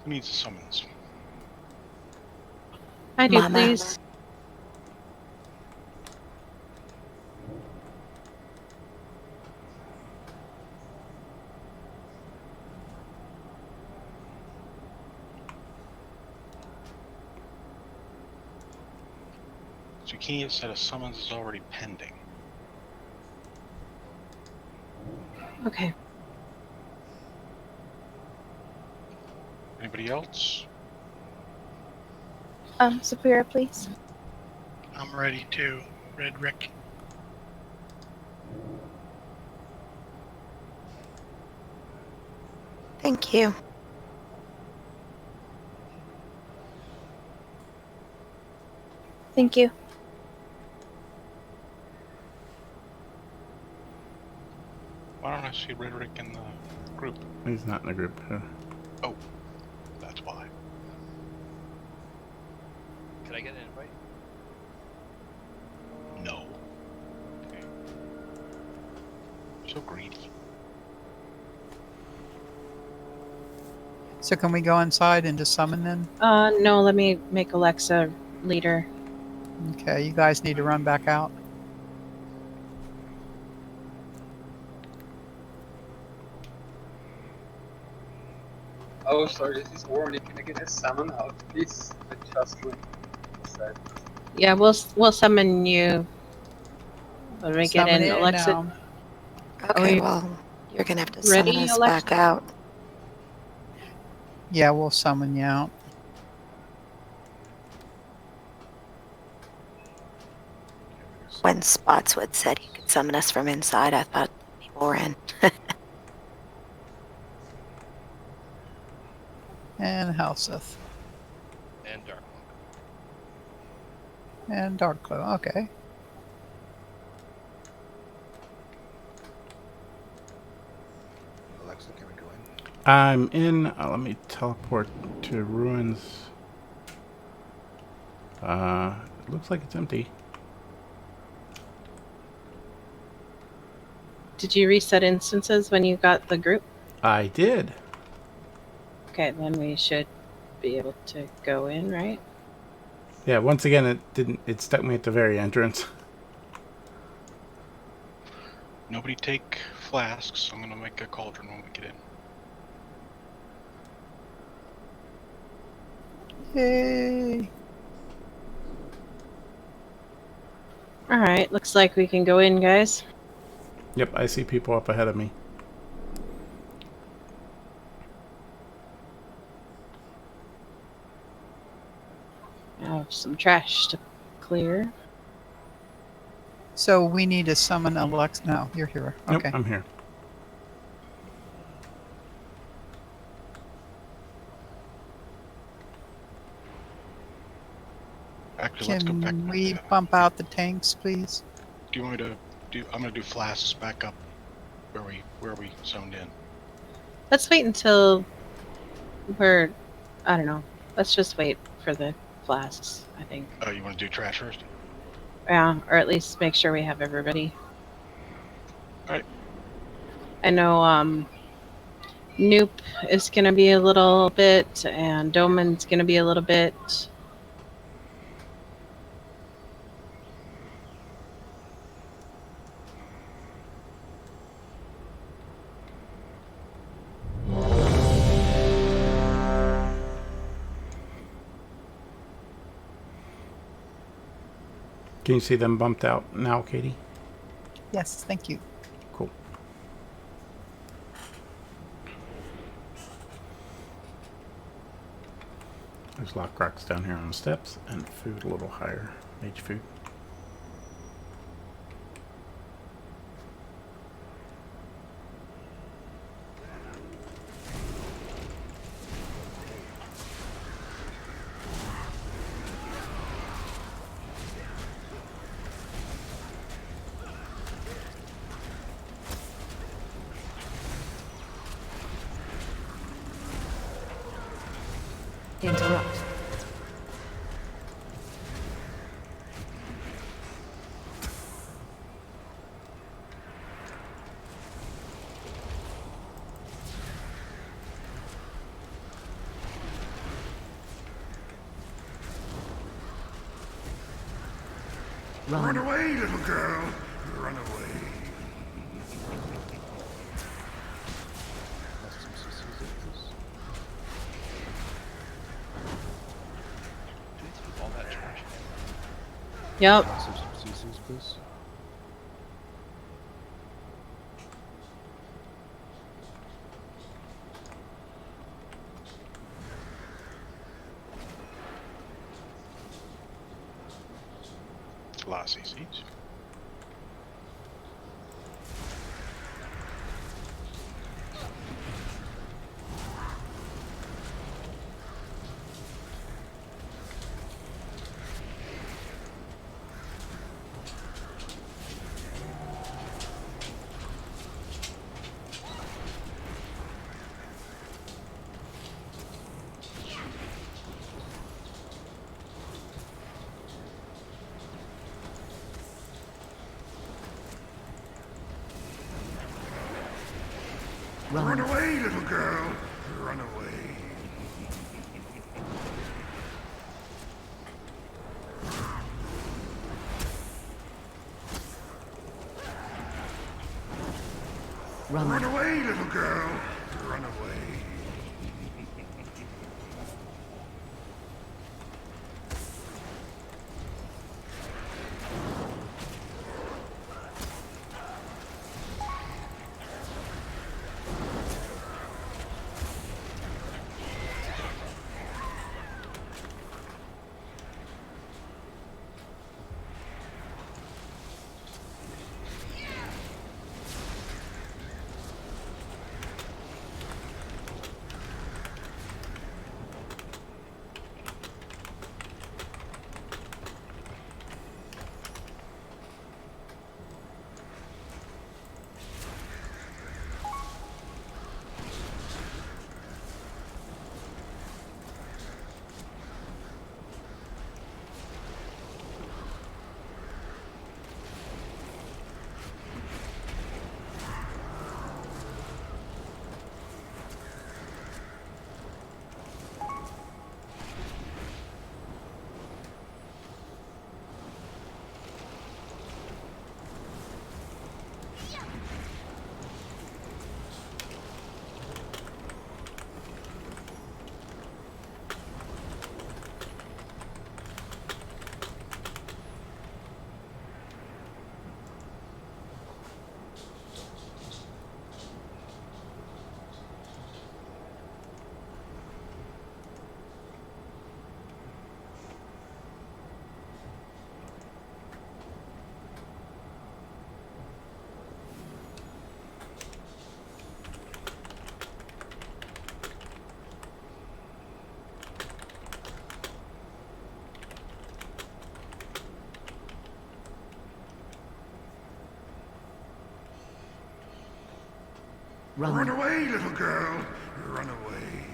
Who needs a summons? I do, Mama. please. Zucchini said a summons is already pending. Okay. Anybody else? Sapphira, please. I'm ready too, Red Rick. Thank you. Thank you. Why don't I see Rhetoric in the group? He's not in the group. Oh, that's why. Can I get an invite? No. Okay. So greedy. So can we go inside and just summon then? No, let me make Alexa leader. Okay, you guys need to run back out. Oh, sorry, this is Warren. Can I get a summon out, please? I just went inside. Yeah, we'll summon you. Let me get Summon in, in Alexa. now. Okay, you well, you're gonna have to ready, summon us Alexa? back out. Yeah, we'll summon you out. When Spotswood said he could summon us from inside, I thought people were in. And Helseth. And Dark Monk. And Darkclaw. Okay. Alexa, can we go in? I'm in. Let me teleport to ruins. It looks like it's empty. Did you reset instances when you got the group? I did. Okay, then we should be able to go in, right? Yeah, once again, it didn't. It stuck me at the very entrance. Nobody take flasks. I'm gonna make a cauldron when we get in. Yay! Alright, looks like we can go in, guys. Yep, I see people up ahead of me. I have some trash to clear. So we need to summon Alexa. No, you're here. Nope, Okay. I'm here. Actually, let's go back. Can we bump out the tanks, please? Do you want me to do? I'm gonna do flasks back up where we zoned in. Let's wait until we're, I don't know. Let's just wait for the flasks, I think. Oh, you want to do trash first? Yeah, or at least make sure we have everybody. Alright. I know, Noop is gonna be a little bit, and Doman's gonna be a little bit. Can you see them bumped out now, Katie? Yes, thank you. Cool. There's lock rocks down here on the steps, and food a little higher. Mage food. Interrupt. Run away, little girl. Run away. That's some CCs at this. Do we throw all that trash? Yep. Can I see some CCs, please? A lot of CCs. Run away, little girl. Run away. Run away, little girl. Run away. Run away, little girl. Run away.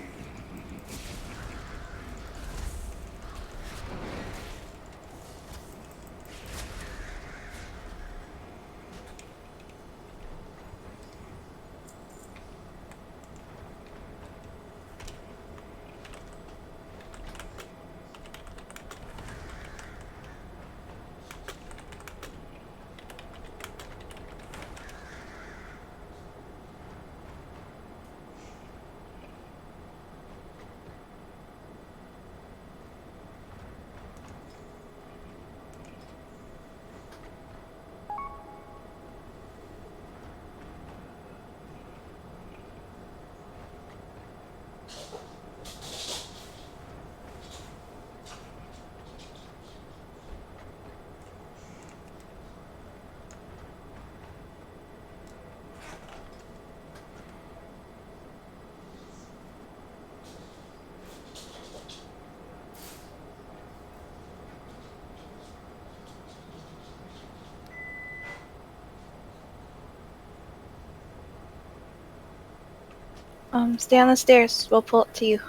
Stay on the stairs. We'll pull up to you.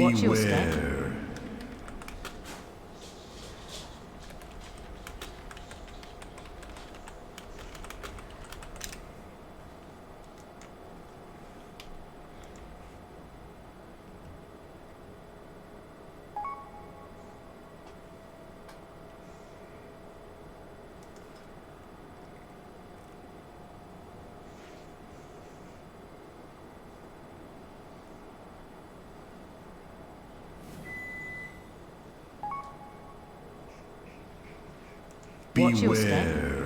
Beware. Beware.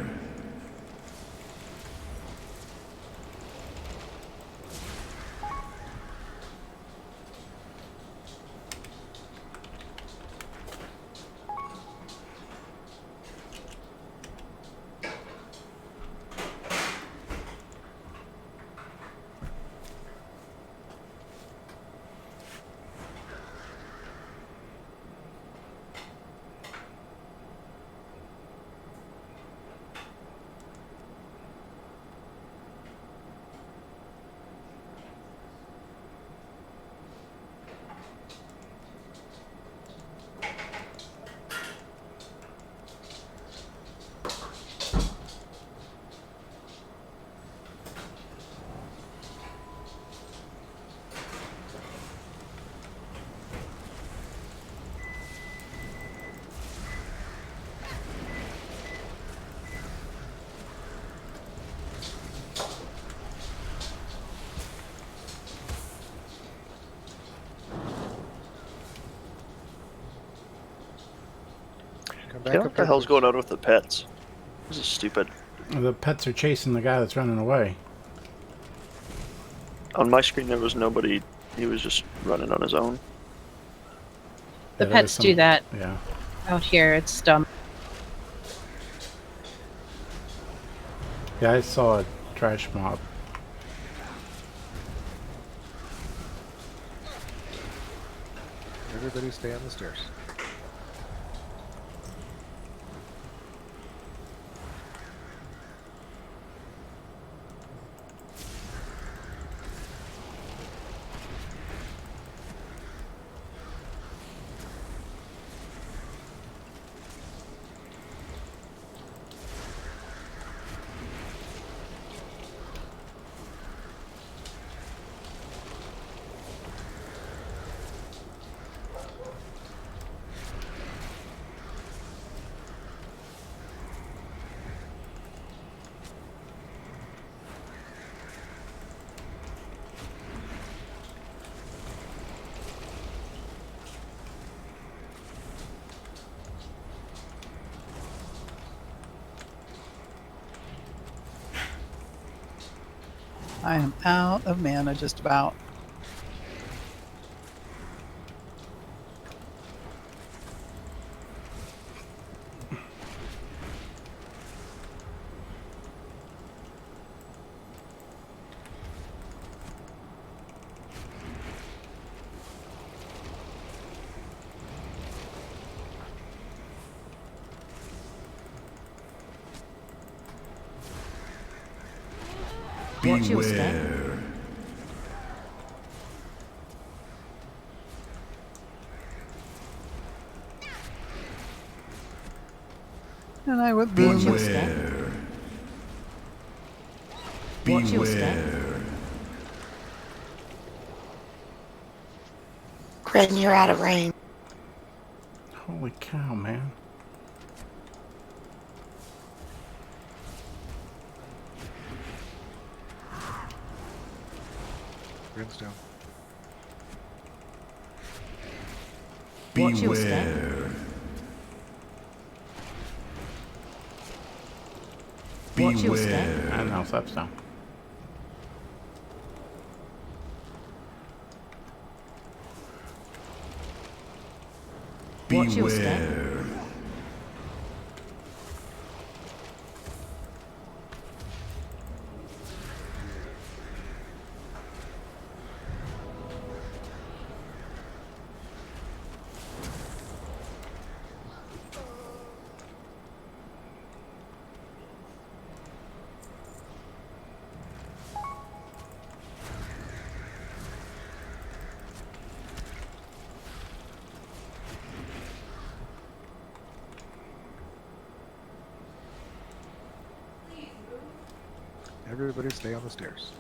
Come Yeah, back what up the here, hell's please. going on with the pets? This is stupid. The pets are chasing the guy that's running away. On my screen, there was nobody. He was just running on his own. The Yeah, there's pets do that Yeah. out here. It's dumb. Yeah, I saw a trash mob. Everybody stay on the stairs. I am out of mana just about. Beware. And I would be. Beware. Beware. Gren, you're out of range. Holy cow, man. Grin's down. Beware. Beware. And now steps down. Beware. Everybody stay on the stairs.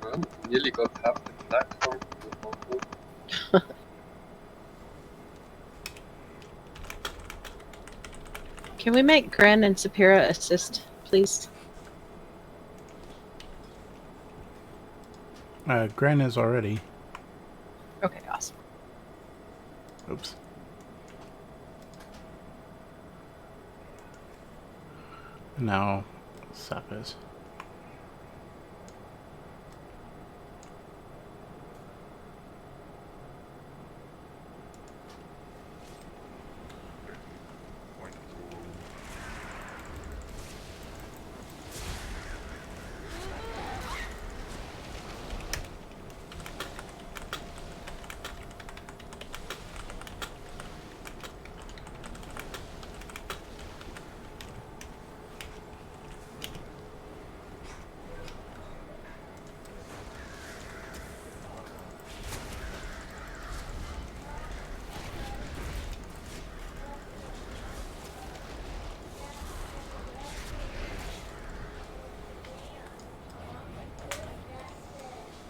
Well, nearly got half the platform. Can we make Gren and Sapira assist, please? Gren is already. Okay, awesome. Oops. Now, Sap is.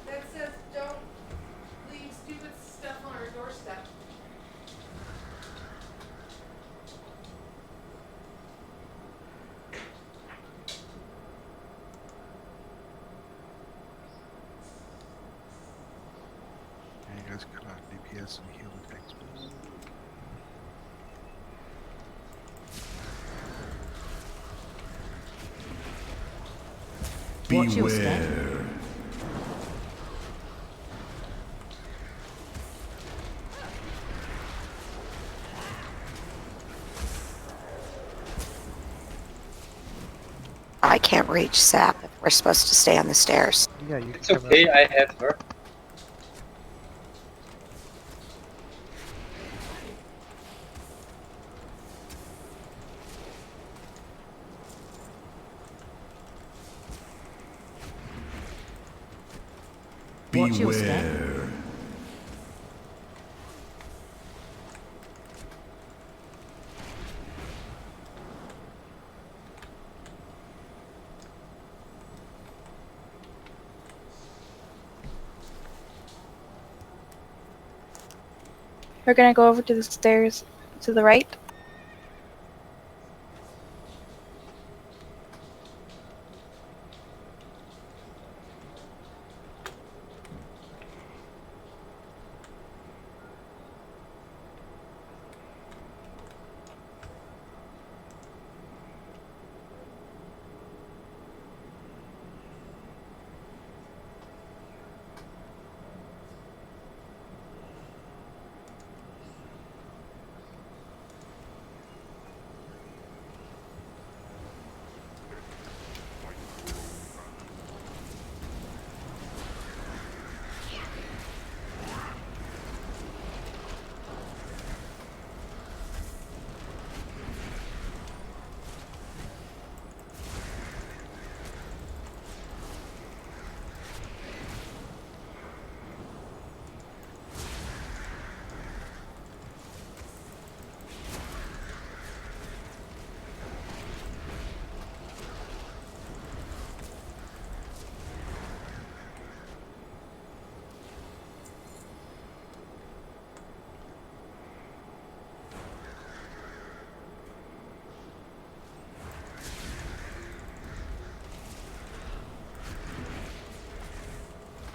That says don't leave stupid stuff on our doorstep. Hey, you guys got DPS and healing tanks, please. Beware. I can't reach Sap if we're supposed to stay on the stairs. Yeah, you can It's come okay, out. I have her. Beware. We're gonna go over to the stairs to the right.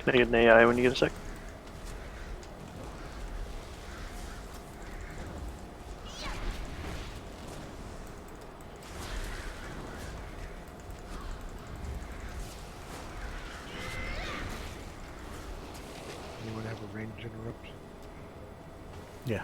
Can I get an AI when you get a sec? interrupt? Yeah.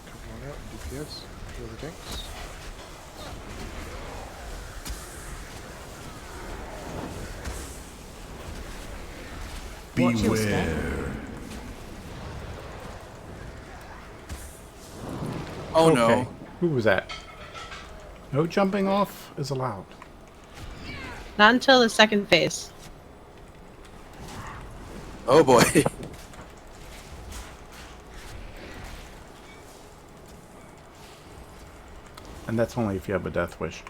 Come on out, DPS. Kill the tanks. Beware. Oh okay. No. Who was that? No jumping off is allowed. Not until the second phase. Oh boy. And that's only if you have a death wish.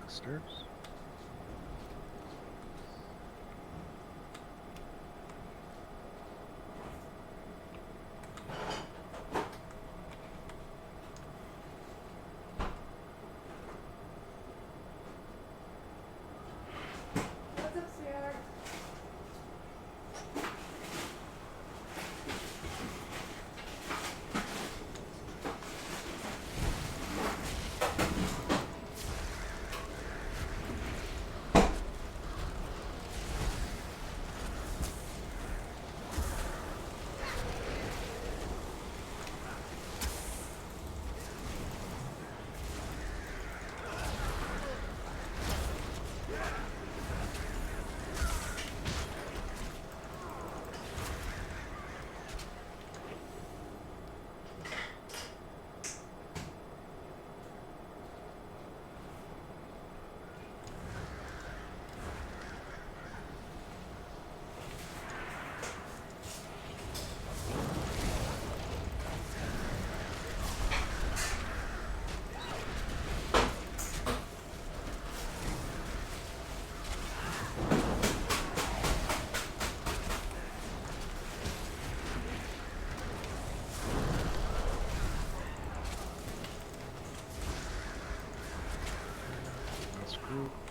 Stairs. What's up, sweetheart?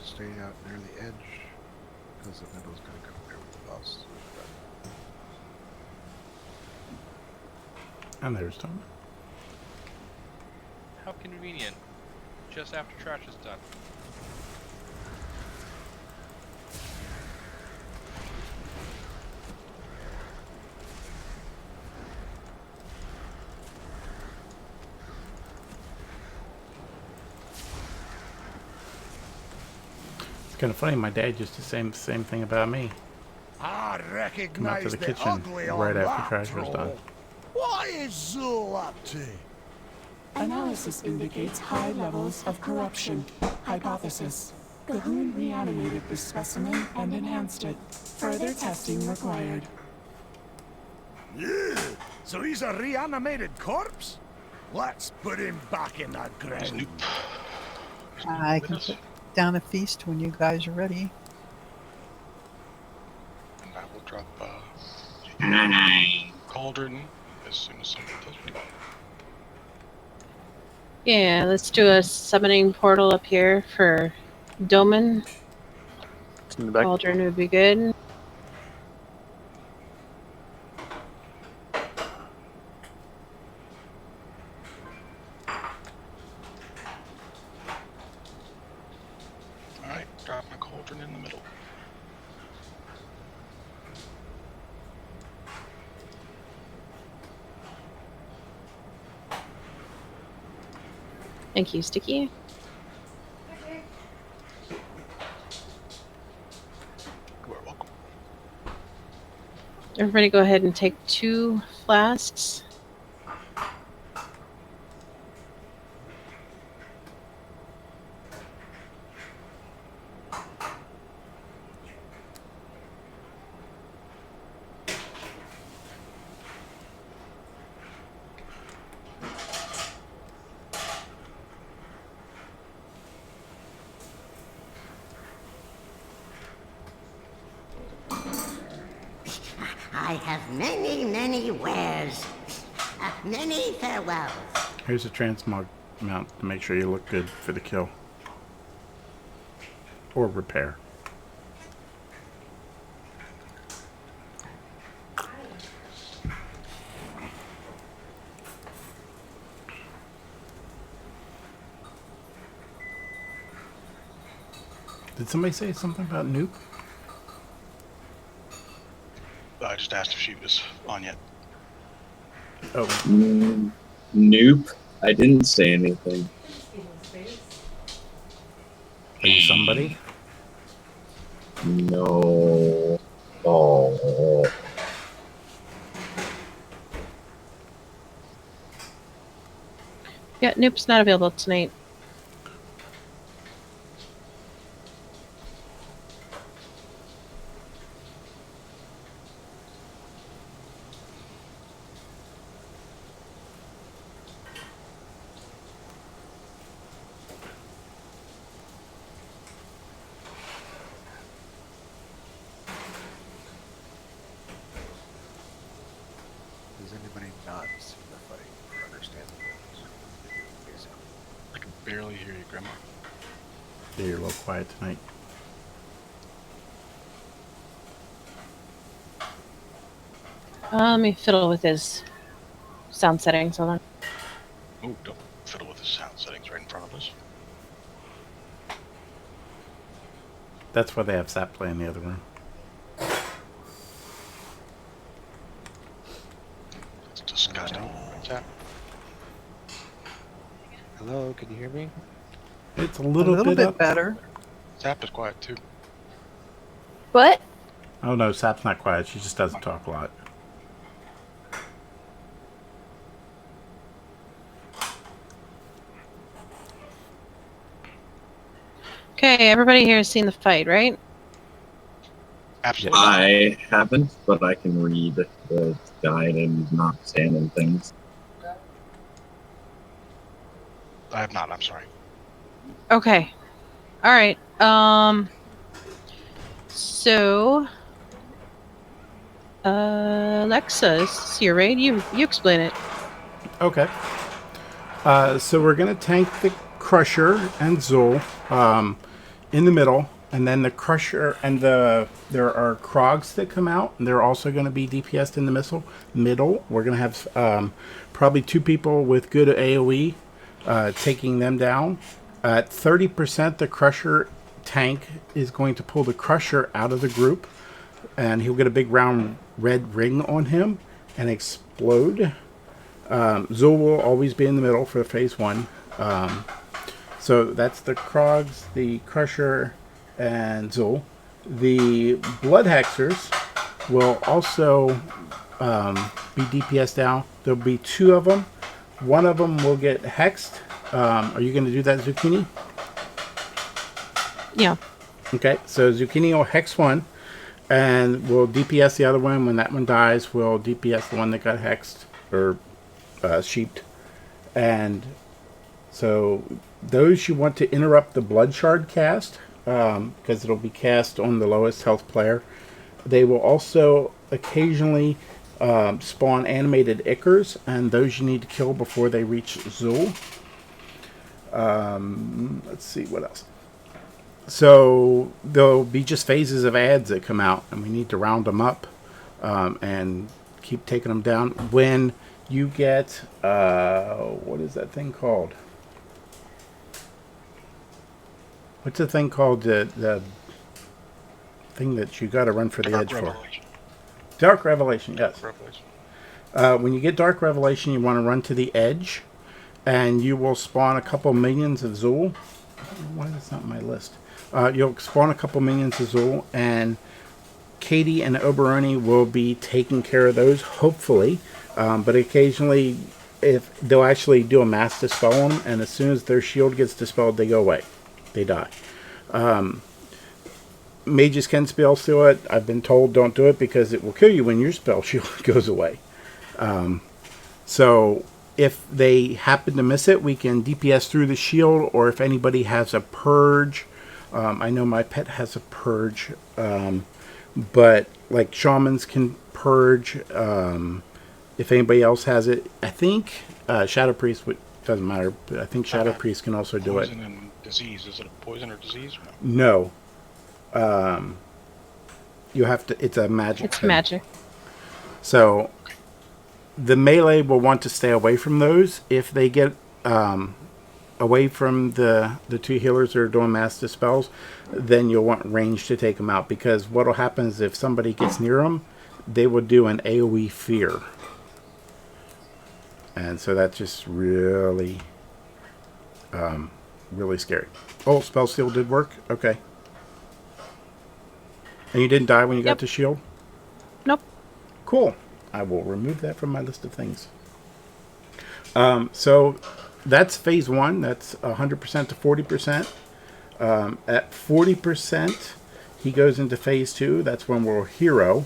Stay out near the edge, because the middle's going to come here with the boss. And there's Tom. How convenient. Just after trash is done. It's kind of funny. My dad used to say the same thing about me. I Come out recognize to the the kitchen ugly right on after that trash was done. troll. What is Zul up to? Analysis indicates high levels of corruption. Hypothesis. Cahoon reanimated the specimen and enhanced it. Further testing required. Yeah, so he's a reanimated corpse? Let's put him back in the ground. I can put down a feast when you guys are ready. And I will drop cauldron as soon as someone does it. Yeah, let's do a summoning portal up here for Doman. In the back. Cauldron would be good. Alright, drop my cauldron in the middle. Thank you, Sticky. You are welcome. Everybody go ahead and take 2 flasks. I have many, many wares. Many farewells. Here's a transmog mount to make sure you look good for the kill. Or repair. Did somebody say something about nuke? I just asked if she was on yet. Oh. Nope. I didn't say anything. Are you somebody? No. Oh. Yeah, Noop's not available tonight. Does anybody not see the fight or understand the rules? I can barely hear you, Grandma. Yeah, you're a little quiet tonight. Let me fiddle with his sound settings. Hold on. Oh, don't fiddle with the sound settings right in front of us. That's why they have Zap play in the other room. It's disgusting. What's that? Hello, can you hear me? It's a little bit up. better. Zap is quiet too. What? Oh no, Sap's not quiet. She just doesn't talk a lot. Okay, everybody here has seen the fight, right? Absolutely. I haven't, but I can read the guide and not saying things. I have not, I'm sorry. Okay. All right. So, Alexis, you're right. You explain it. Okay. So we're gonna tank the Crusher and Zul in the middle, and then the Crusher and there are Krogs that come out, and they're also going to be DPS'd in the middle. We're gonna have probably 2 people with good AOE taking them down. At 30%, the Crusher tank is going to pull the Crusher out of the group, and he'll get a big round red ring on him and explode. Zul will always be in the middle for phase 1. So that's the Krogs, the Crusher, and Zul. The Blood Hexers will also be DPS down. There'll be 2 of them. One of them will get hexed. Are you going to do that, Zucchini? Yeah. Okay, so Zucchini will hex one, and we'll DPS the other one. When that one dies, we'll DPS the one that got hexed or sheeped. And so those you want to interrupt the Blood Shard cast, because it'll be cast on the lowest health player. They will also occasionally spawn animated Ichors, and those you need to kill before they reach Zul. Let's see what else. So there'll be just phases of ads that come out, and we need to round them up and keep taking them down. When you get what is that thing called? What's the thing called? The thing that you got to run for the edge for? Dark Revelation. Yes. When you get Dark Revelation, you want to run to the edge, and you will spawn a couple minions of Zool. Why that's not on my list? You'll spawn a couple minions of Zool, and Katie and Oberoni will be taking care of those, hopefully. But occasionally, if they'll actually do a mass dispel on them, and as soon as their shield gets dispelled, they go away. They die. Mages can spell to it. I've been told don't do it because it will kill you when your spell shield goes away. So if they happen to miss it, we can DPS through the shield, or if anybody has a purge. I know my pet has a purge, but like shamans can purge. If anybody else has it, I think Shadow Priest doesn't matter. But I think Shadow Priest can also do it. Poison and disease. Is it a poison or disease? No. You have to. It's a magic. It's thing. magic. So the melee will want to stay away from those. If they get away from the two healers that are doing mass dispels, then you'll want range to take them out, because what will happen is if somebody gets near them, they will do an AoE fear. And so that's just really, really scary. Oh, spell steal did work? Okay. And you didn't die when you got the shield? Nope. Cool. I will remove that from my list of things. So that's phase 1. That's 100% to 40%. At 40%, he goes into phase 2. That's when we'll hero.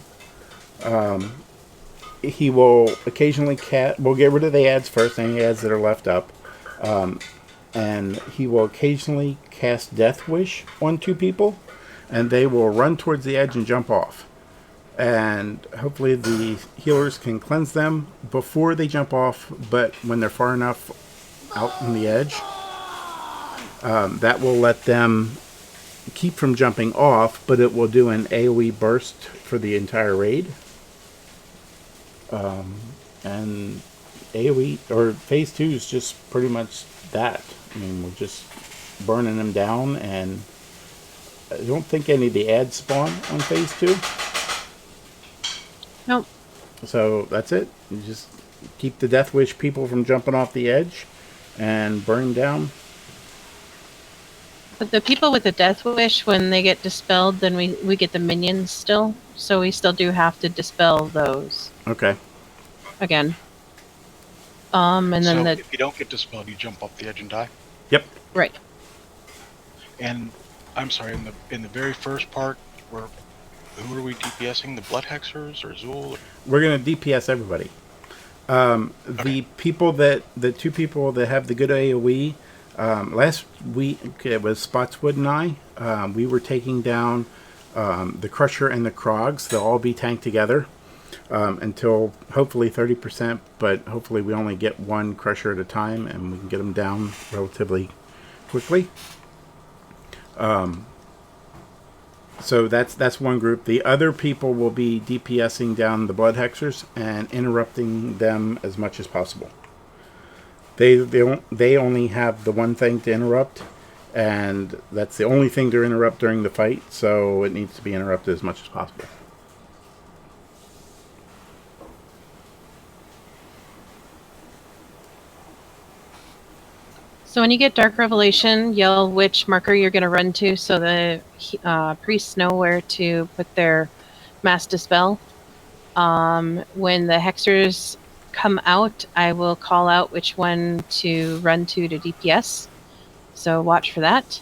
He will occasionally we'll get rid of the ads first, any ads that are left up. And he will occasionally cast Death Wish on 2 people, and they will run towards the edge and jump off. And hopefully the healers can cleanse them before they jump off, but when they're far enough out on the edge, that will let them keep from jumping off, but it will do an AoE burst for the entire raid. And AoE, or phase 2 is just pretty much that. I mean, we're just burning them down, and I don't think any of the ads spawn on phase 2. Nope. So that's it. You just keep the Death Wish people from jumping off the edge and burn down. But the people with the Death Wish, when they get dispelled, then we get the minions still. So we still do have to dispel those. Okay. Again. And then so the... if you don't get dispelled, you jump off the edge and die? Yep. Right. And I'm sorry, in the very first part, who are we DPSing? The Blood Hexers or Zool? We're going to DPS everybody. The people the 2 people that have the good AoE, last week it was Spotswood and I. We were taking down the Crusher and the Krogs. They'll all be tanked together until hopefully 30%, but hopefully we only get 1 Crusher at a time and we can get them down relatively quickly. So that's one group. The other people will be DPSing down the Blood Hexers and interrupting them as much as possible. They only have the one thing to interrupt, and that's the only thing to interrupt during the fight, so it needs to be interrupted as much as possible. So when you get Dark Revelation, yell which marker you're going to run to so the priests know where to put their mass dispel. When the hexers come out, I will call out which one to run to DPS. So watch for that.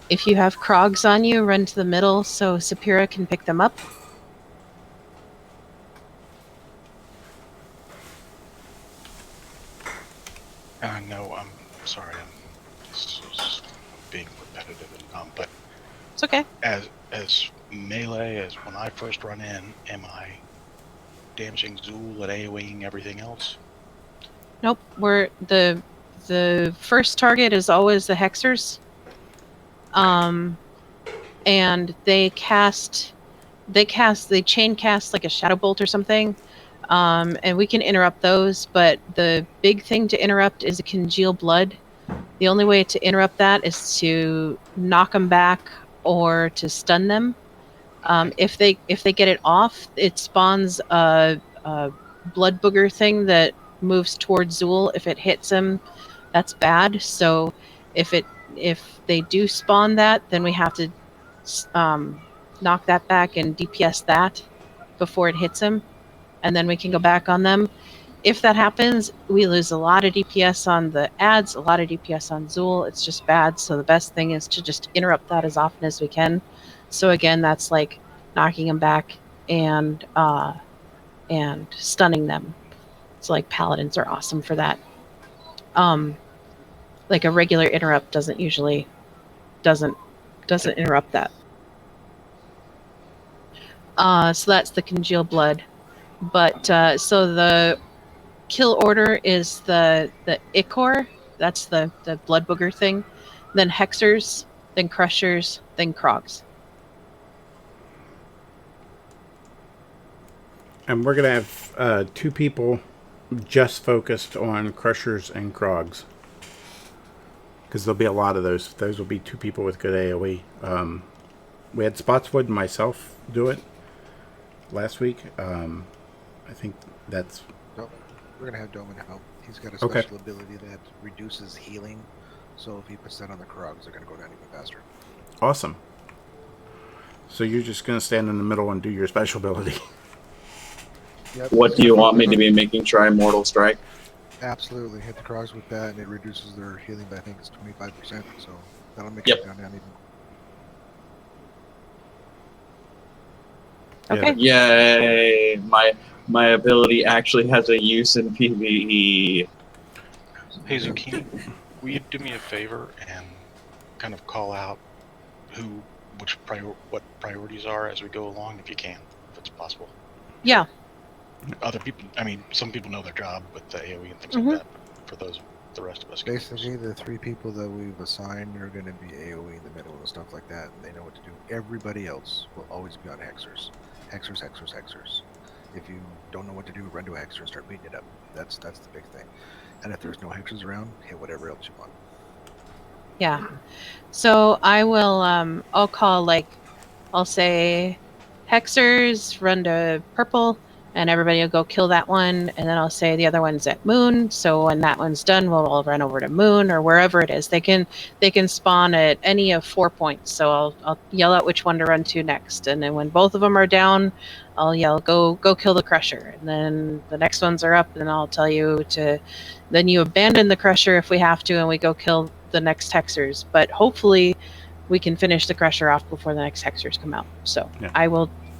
If you have Krogs on you, run to the middle so Sapira can pick them up. No, I'm sorry. I'm just being repetitive and dumb, but it's okay. As melee as when I first run in, am I damaging Zool and AoEing everything else? Nope. The the first target is always the hexers. And they chain cast like a shadow bolt or something. And we can interrupt those, but the big thing to interrupt is a congeal blood. The only way to interrupt that is to knock them back or to stun them. If they get it off, it spawns a blood booger thing that moves towards Zool. If it hits him, that's bad. So if they do spawn that, then we have to knock that back and DPS that before it hits him, and then we can go back on them. If that happens, we lose a lot of DPS on the ads, a lot of DPS on Zool. It's just bad. So the best thing is to just interrupt that as often as we can. So again, that's like knocking them back and stunning them. So like paladins are awesome for that. Like a regular interrupt doesn't interrupt that. So that's the congeal blood. But so the kill order is the Ichor. That's the blood booger thing. Then hexers, then crushers, then krogs. And we're going to have 2 people just focused on crushers and krogs. Because there'll be a lot of those. Those will be 2 people with good AoE. We had Spotswood and myself do it last week. I think that's... We're going to have Doman help. He's got a special ability that reduces healing. So if he puts that on the Krogs, they're going to go down even faster. Awesome. So you're just going to stand in the middle and do your special ability. Yep. What do you want me to be making Tri-Mortal Strike? Absolutely. Hit the Krogs with that, and it reduces their healing by, I think it's 25%. So that'll make it down even. Okay. Yay! My ability actually has a use in PvE. Hey Zucchini, will you do me a favor and kind of call out what priorities are as we go along, if you can, if it's possible? Yeah. Other people, I mean, some people know their job with the AoE and things like that. For the rest of us. Basically, the 3 people that we've assigned are going to be AoE in the middle and stuff like that, and they know what to do. Everybody else will always be on hexers. Hexers. If you don't know what to do, run to a hexer and start beating it up. That's the big thing. And if there's no hexers around, hit whatever else you want. Yeah. So I will I'll call, like, I'll say hexers run to purple and everybody will go kill that one, and then I'll say the other one's at moon, so when that one's done we'll all run over to moon or wherever it is. They can spawn at any of 4 points, so I'll yell out which one to run to next, and then when both of them are down I'll yell go kill the crusher, and then the next ones are up and I'll tell you then you abandon the crusher if we have to and we go kill the next hexers, but hopefully we can finish the crusher off before the next hexers come out. So yeah.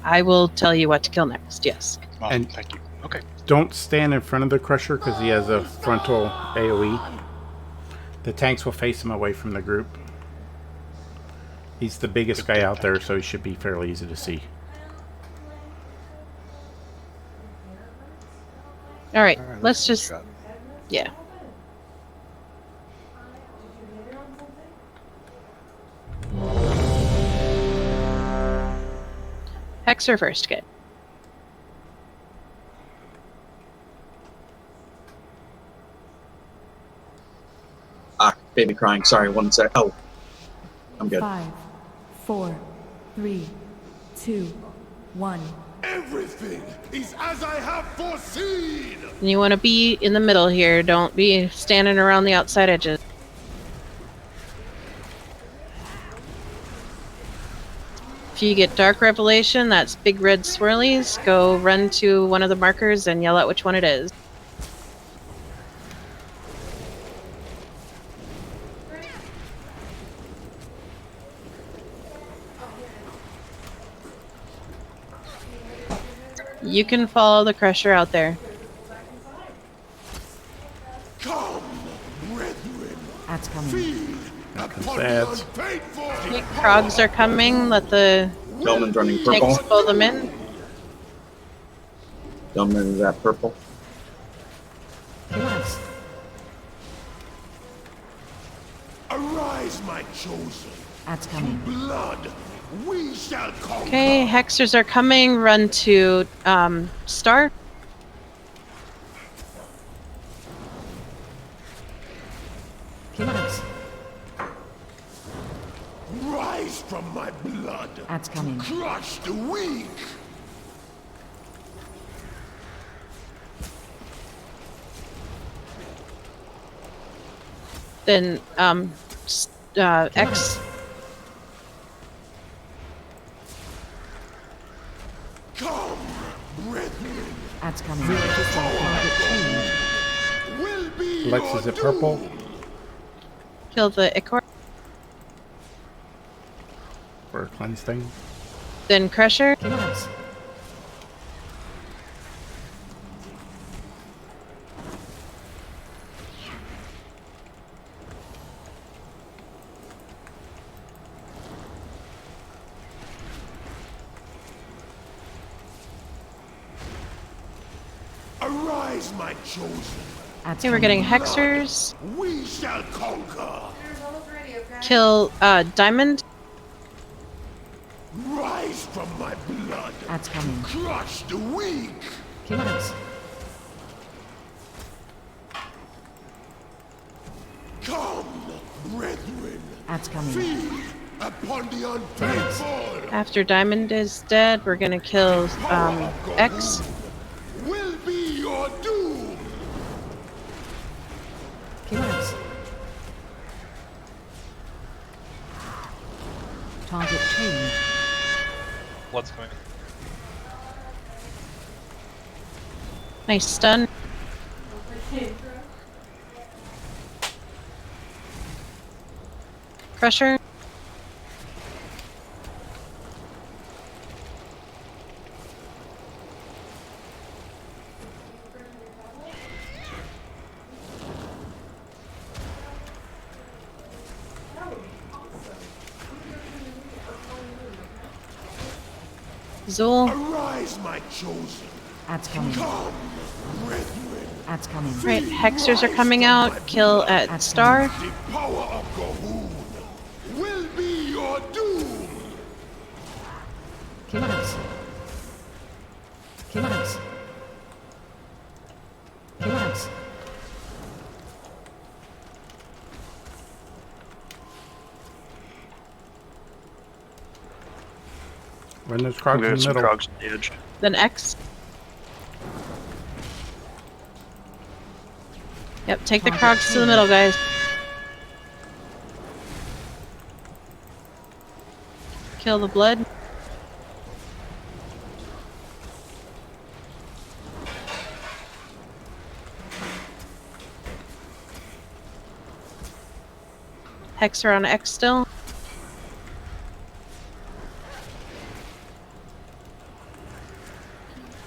I will tell you what to kill next. Yes. Awesome. And thank you. Okay. Don't stand in front of the crusher because he has a frontal AoE. The tanks will face him away from the group. He's the biggest guy out there, so he should be fairly easy to see. All right, let's just... Yeah. Hexer first, good. Baby crying. Sorry, 1 sec. Oh, I'm good. 5, 4, 3, 2, 1. Everything is as I have foreseen. You want to be in the middle here. Don't be standing around the outside edges. If you get Dark Revelation, that's big red swirlies, go run to one of the markers and yell out which one it is. You can follow the crusher out there. Come, brethren. That's coming. That's Okay, Krogs are coming. Let the Delman's running purple. tanks pull them in. Delman is at purple. Yes. Arise, my chosen. That's coming. Blood, we shall conquer. Okay, hexers are coming. Run to Star. Killers. Rise from my blood. That's coming. Crush the weak. Then X. Come, brethren. That's coming. Will be Lex, your is it purple? doom. Kill the Ichor. Or cleanse thing? Then Crusher. Killers. Arise, my chosen. Okay, we're getting hexers. We shall conquer. Kill Diamond. Rise from my blood. That's coming. Crush the weak. Killers. Come, brethren. That's coming. Feed upon the unfaithful. After Diamond is dead, we're gonna kill X. Will be your doom. Killers. Target change. Blood's coming. Nice stun. Crusher. Zool. Arise, my chosen. That's coming. Come, brethren. That's coming. Right, hexers are coming out. Kill at Star. The power of Gahoon will be your doom. Killers. Killers. Killers. Run those I'm crocs gonna in get the some middle. crocs on the edge. Then X. Yep, take the Crocs to the middle, guys. Kill the blood. Hexer on X still.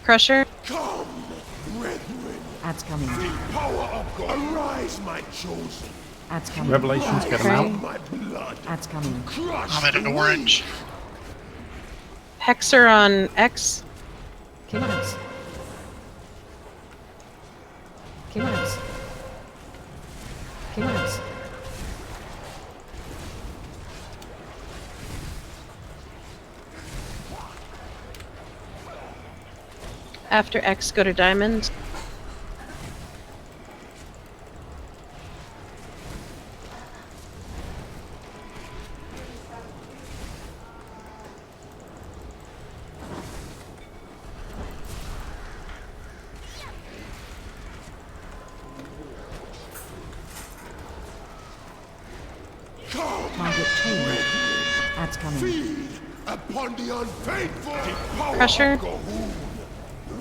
Crusher. Come, brethren. That's coming. The power of God. Arise, my chosen. That's coming. Revelations, get him out. My blood. That's coming. Crush I'm at an the orange. Hexer on X. Killers. Killers. Killers. After X, go to Diamond. Target change. That's coming. Feed upon the unfaithful. The power Crusher. of Gahoon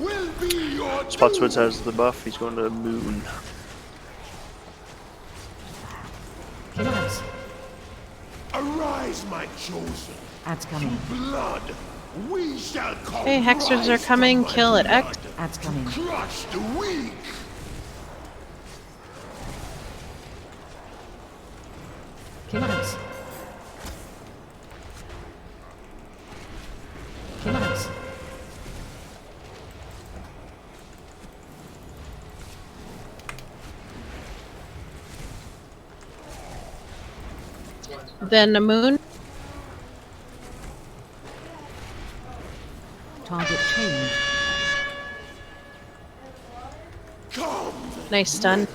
will be your Spotswoods doom. has the buff. He's going to Moon. Killers. Arise, my chosen. That's coming. Blood. We shall conquer. Okay, hexers are coming. Kill at X. That's coming. Crush the weak. Killers. Killers. Then the moon. Target change. Nice stun.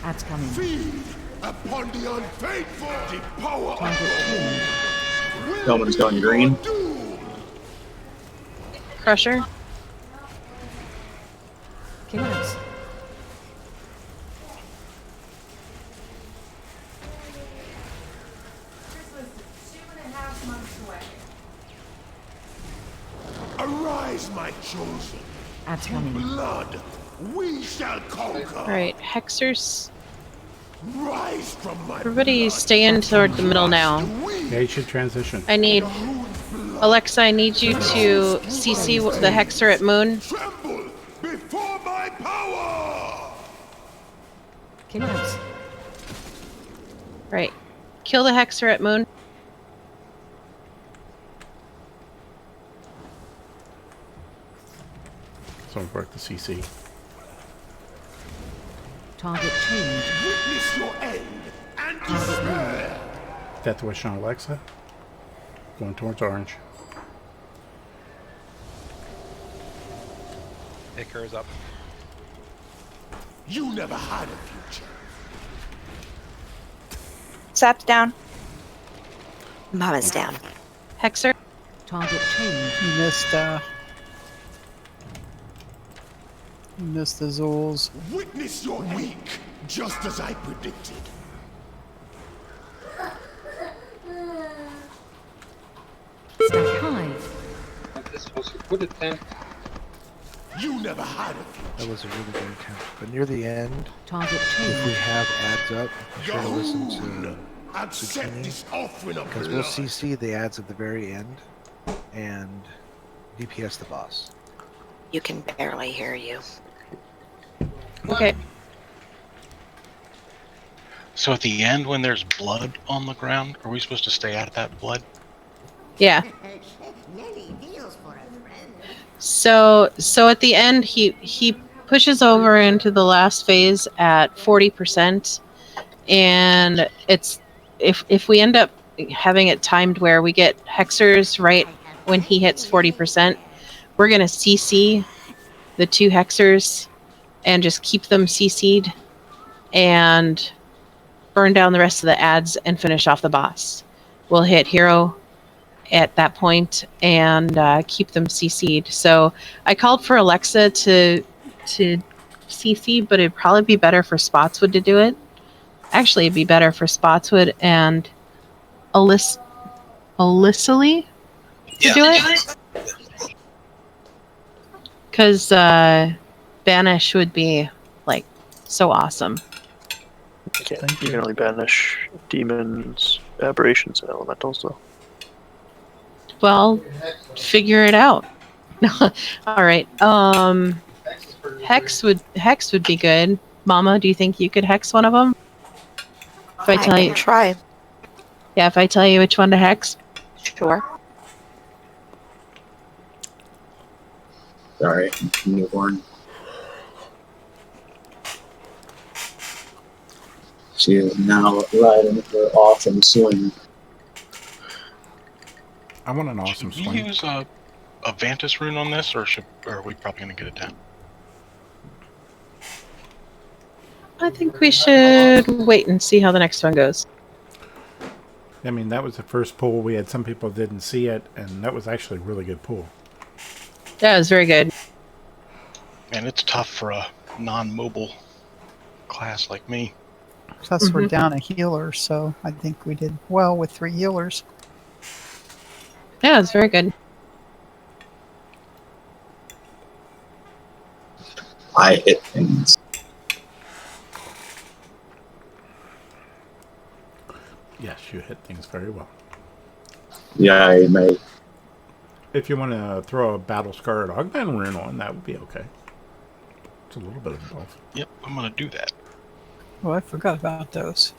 That's coming. Feed upon the unfaithful. The power Target change. Bowman's going green. Crusher. Collapse. Arise, my chosen. That's coming. Blood, we shall conquer. Alright, Hexers. Rise from my Everybody stay in toward the middle now. Yeah, you should transition. I need... Alexa, I need you to CC the Hexer at moon. Tremble before my power. Collapse. Right. Kill the Hexer at moon. Someone work the CC. Target change. Witness your end and despair. Death Wish on Alexa. Going towards orange. Icar is up. You never had a future. Sap's down. Mama's down. Hexer. Target change. You missed the Zools. Witness your weak, just as I predicted. Stack high. This was a good attempt. You never had a future. That was a really good attempt. But near the end, Target if we change. have ads up, be sure to listen to Accept this offering of because we'll blood. CC the ads at the very end and DPS the boss. You can barely hear you. Okay. So at the end, when there's blood on the ground, are we supposed to stay out of that blood? Yeah. Many deals for a friend. So at the end, he pushes over into the last phase at 40%, and it's if we end up having it timed where we get Hexers right when he hits 40%, we're gonna CC the 2 Hexers and just keep them CC'd and burn down the rest of the ads and finish off the boss. We'll hit hero at that point and keep them CC'd. So I called for Alexa to CC, but it'd probably be better for Spotswood to do it. Actually, it'd be better for Spotswood and Alyssa to do it. Because Banish would be, like, so awesome. You can only banish demons, aberrations, and elementals, though. Well, figure it out. All right. Hex would be good. Mama, do you think you could hex one of them? If I tell you, try. Yeah, if I tell you which one to hex. Sure. Sorry, newborn. She is now riding her awesome swing. I want an awesome Should we swing. use a Vantis rune on this, or are we probably going to get it down? I think we should wait and see how the next one goes. I mean, that was the first pool. We had some people didn't see it, and that was actually a really good pool. Yeah, it was very good. Man, it's tough for a non-mobile class like me. Plus, we're down a healer, so I think we did well with 3 healers. Yeah, it was very good. I hit things. Yes, you hit things very well. Yeah, I may. If you want to throw a battle scarred augment rune on, that would be okay. It's a little bit of both. Yep, I'm going to do that. Oh, I forgot about those.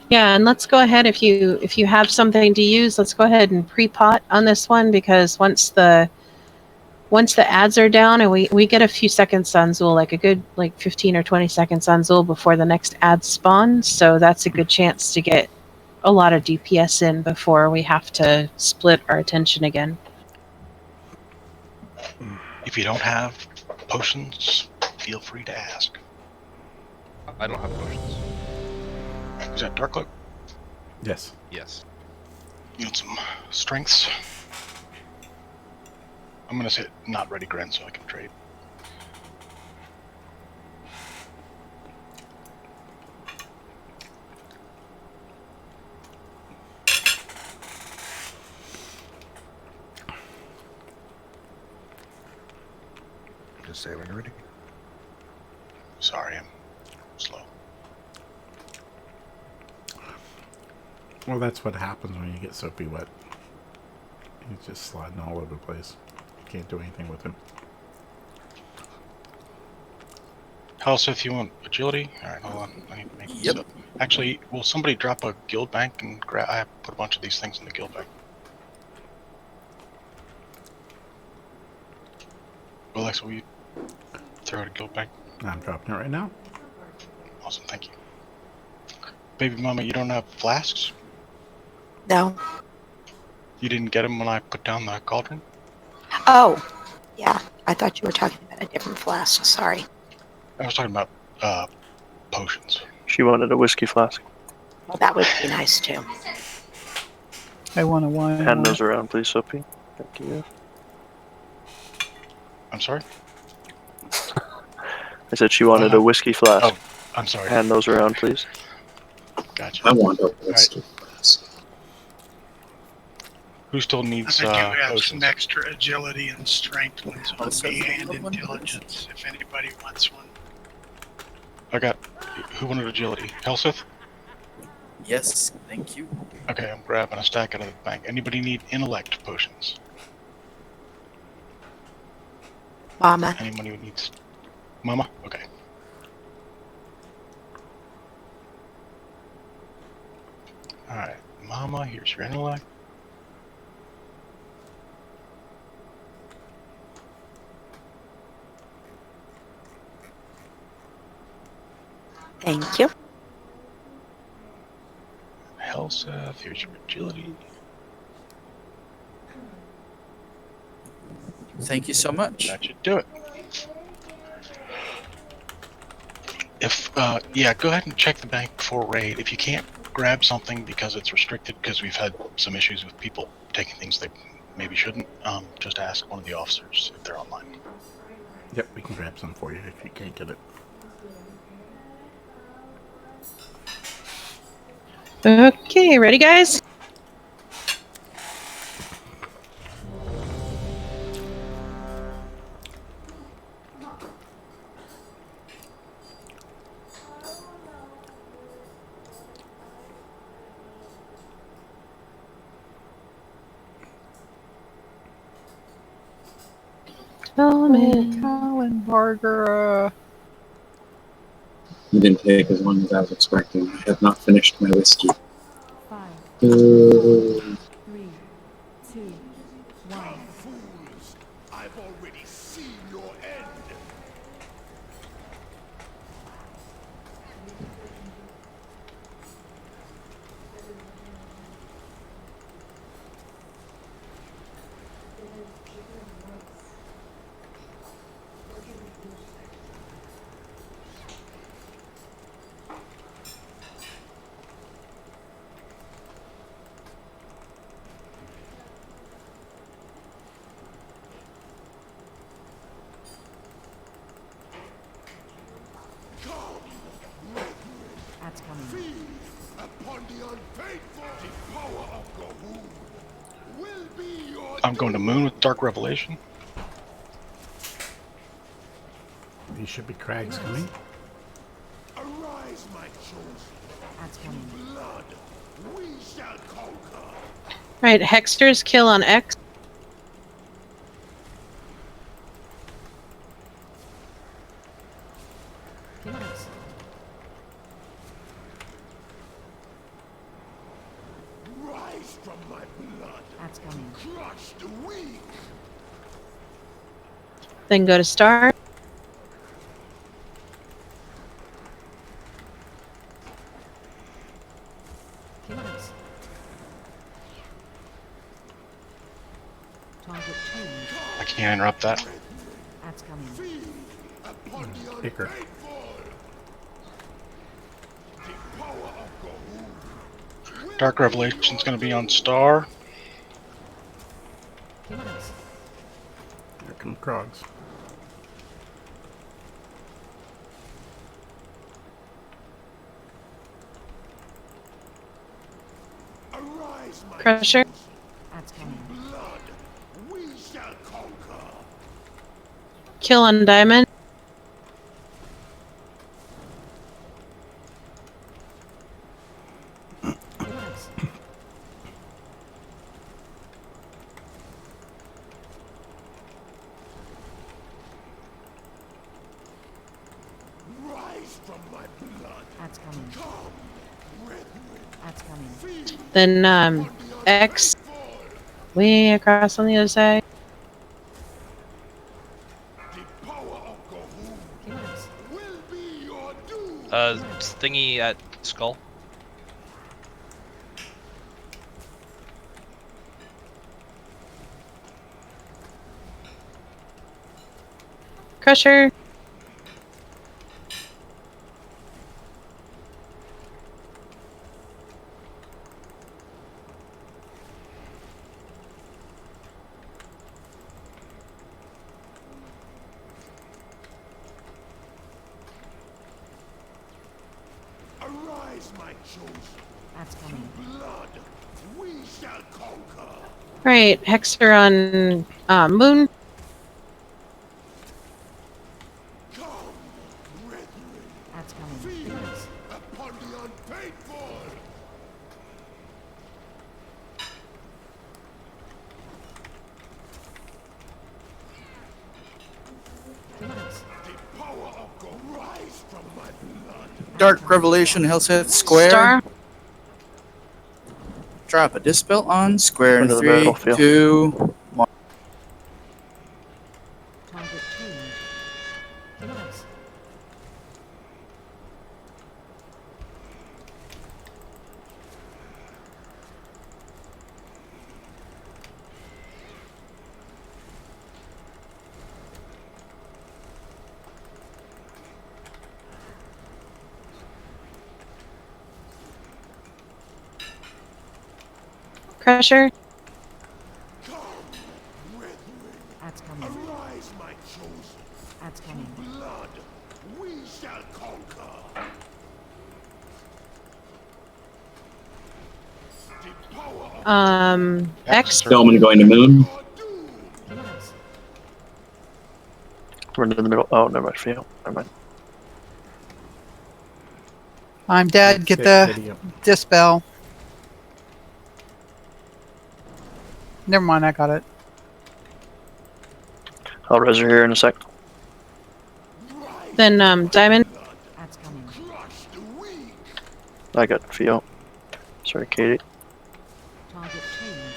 Yeah, and let's go ahead if you have something to use, let's go ahead and pre-pot on this one, because once the once the ads are down and we get a few seconds on Zool, like a good 15 or 20 seconds on Zool before the next ad spawns. So that's a good chance to get a lot of DPS in before we have to split our attention again. If you don't have potions, feel free to ask. I don't have potions. Is that Dark Cloak? Yes. Yes. You want some strengths? I'm gonna say not ready, Gren, so I can trade. Just say when you're ready. Sorry, I'm slow. Well, that's what happens when you get soapy wet. He's just sliding all over the place. You can't do anything with him. Helseth, you want agility? Alright, hold on. I need to make this up. Actually, will somebody drop a guild bank and grab? I have to put a bunch of these things in the guild bank. Alexa, will you throw out a guild bank? I'm dropping it right now. Awesome, thank you. Baby mama, you don't have flasks? No. You didn't get them when I put down the cauldron? Oh, yeah. I thought you were talking about a different flask. Sorry. I was talking about potions. She wanted a whiskey flask. Well, that would be nice too. I want a wine. Hand those around, please, Sophie. Thank you. I'm sorry? I said she wanted a whiskey flask. Oh, I'm sorry. Hand those around, please. Gotcha. I want a whiskey flask. Who still needs I do have potions? some extra agility and strength ones on me and intelligence if anybody wants one. I got. Who wanted agility? Helseth? Yes, thank you. Okay, I'm grabbing a stack out of the bank. Anybody need intellect potions? Mama. Anyone who needs. Mama? Okay. Alright, Mama, here's your intellect. Thank you. Helseth, here's your agility. Thank you so much. That should do it. If, yeah, go ahead and check the bank before raid. If you can't grab something because it's restricted, because we've had some issues with people taking things they maybe shouldn't, just ask one of the officers if they're online. Yep, we can grab some for you if you can't get it. Okay, ready, guys? Colin Barger. You didn't take as long as I was expecting. I have not finished my whiskey. 5, 4, 3, 2, 1. Fools! I've already seen your end! That's coming. Feed upon the unfaithful! The power of Gahoon will be your I'm going to Moon with Dark Revelation. These should be crags coming. Arise, my chosen! That's coming. Blood, we shall conquer! Alright, Hexter's kill on X. Yes. Rise from my blood! That's coming. Crush the weak! Then go to star. Target change. I can't interrupt that. That's coming. Kicker. Dark Revelation's going to be on star. Here come Krogs. Arise, my Crusher. That's coming. blood. We shall conquer. Kill on diamond. Rise from my blood. That's coming. Come, brethren. That's coming. Then X. Way across on the other side. The power of Gahul will be your doom. Thingy at skull. Crusher. Arise, my chosen. That's coming. Blood. We shall conquer. Right, Hexer on moon. Come, brethren. That's coming. Feast upon the unfaithful. The power of God rise from my blood. Dark Revelation, Hellseth Square. Star. Drop a dispel on square in Into the 3, battlefield. 2, 1. Target change. Crusher. Come, brethren. That's coming. Arise, my chosen. That's coming. Blood. We shall conquer. The power of X. Spellman going to moon. We're in the middle. Oh, never mind. Fail. Never mind. I'm dead. Get the dispel. Never mind, I got it. I'll res her here in a sec. Then diamond. That's coming. I got Fio. Sorry, Katie. Target change.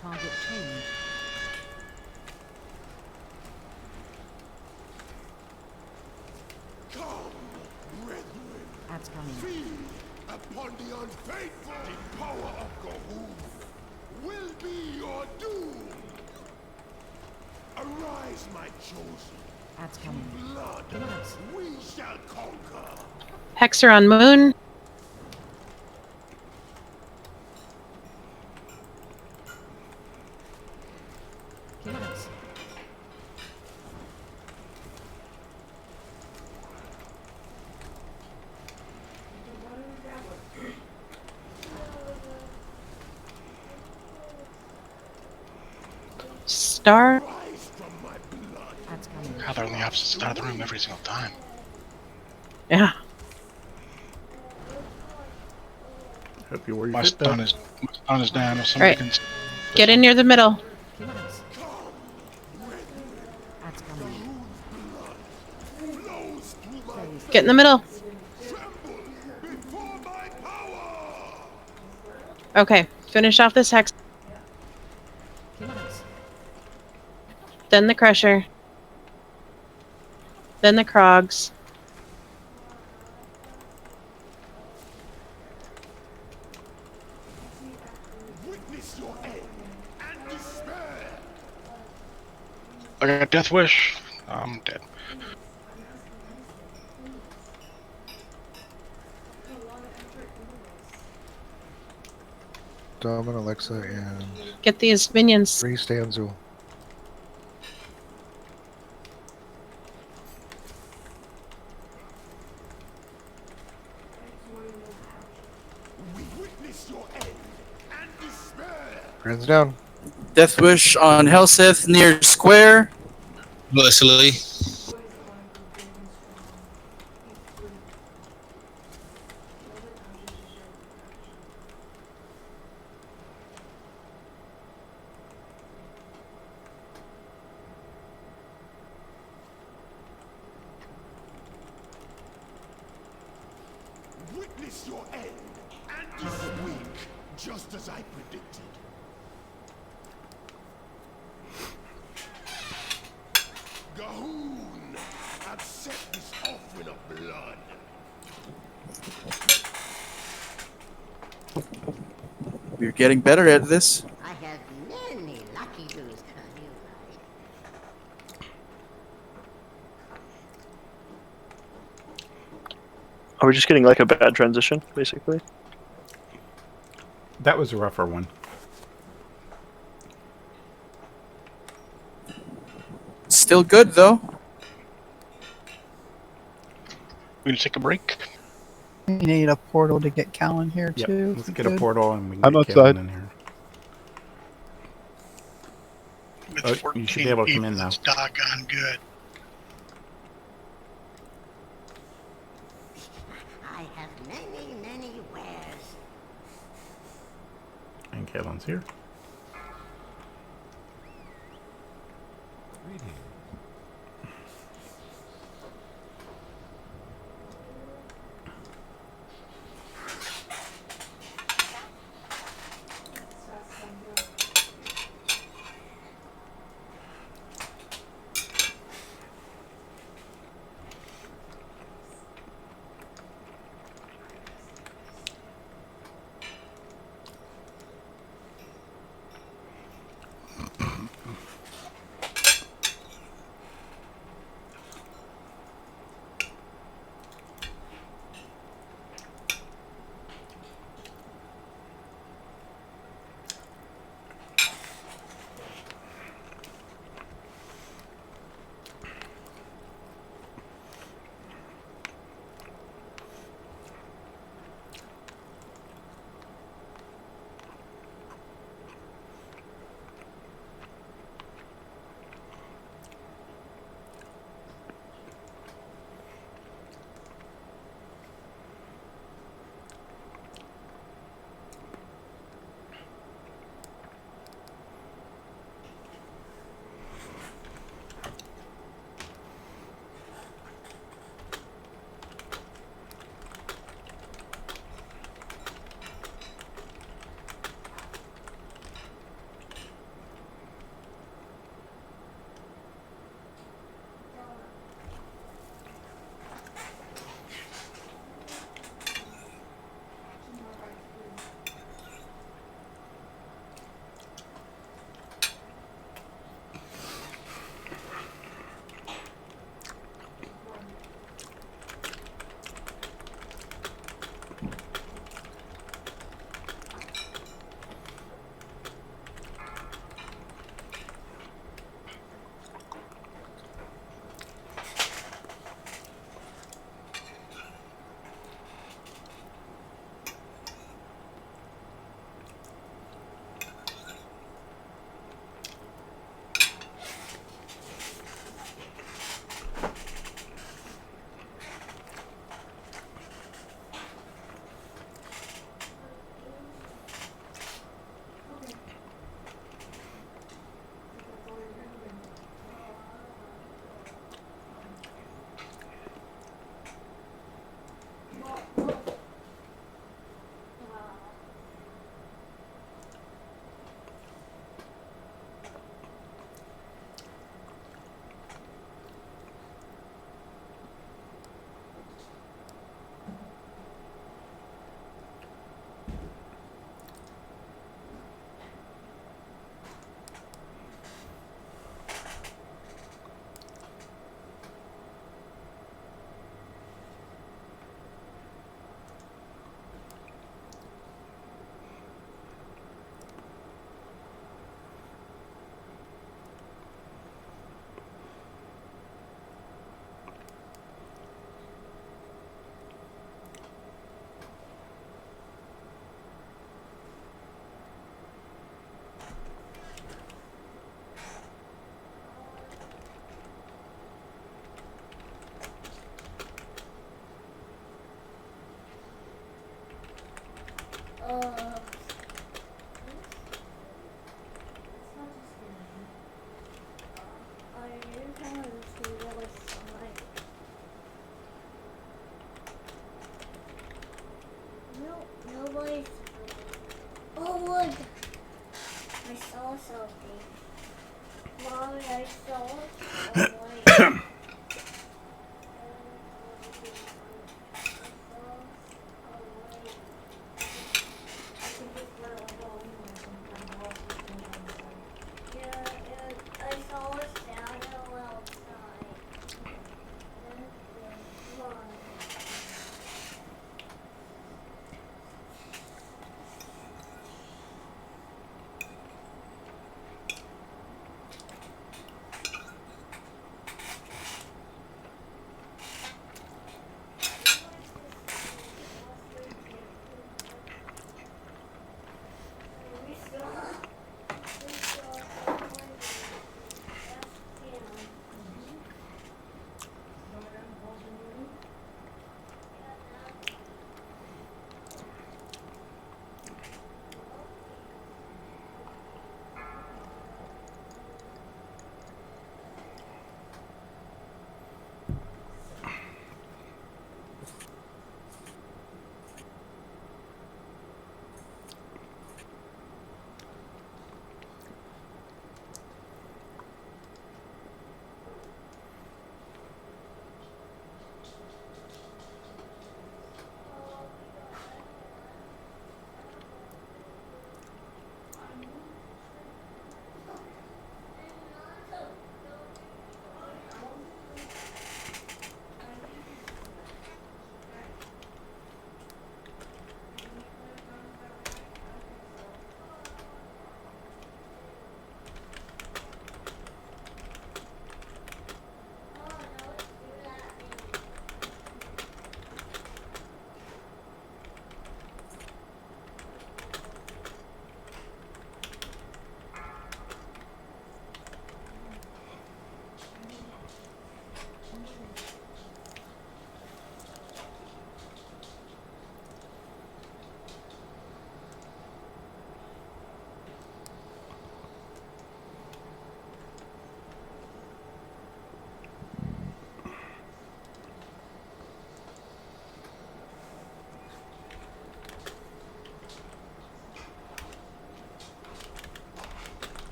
Target change. come, brethren. That's coming. Feed upon the unfaithful. The power of Gahul will be your doom. Arise, my chosen. That's coming. Blood. We shall conquer. Hexer on moon. Star. That's coming. God, they're on the opposite side of the room every single time. Yeah. Hope you wore your My fit stun though. is down. If somebody Right. can. Get in near the middle. That's coming. Get in the middle. Before my power. Okay, finish off this hex. Then the crusher. Then the crogs. Witness your end and despair. I got Death Wish. I'm dead. Dom and Alexa and Get these minions. Bree, stay on Zool. We witness your end and despair. Hands down. Death Wish on Helseth near square. Leslie. Witness your end and this week, just as I predicted. Gahoon have set this offering of blood. We're getting better at this. I have many lucky booze. Are we just getting like a bad transition, basically? That was a rougher one. Still good though. We gonna take a break. We need a portal to get Cal in here Yep. too. Let's if we get a could. portal and we can I'm get outside. Kalen in here. With Oh, you 14 should be able to come people, in now. it's doggone good. I have many wares. And Kalen's here. Nobody's. Oh, look! I saw something. Mommy, I saw something. I saw a shadow outside.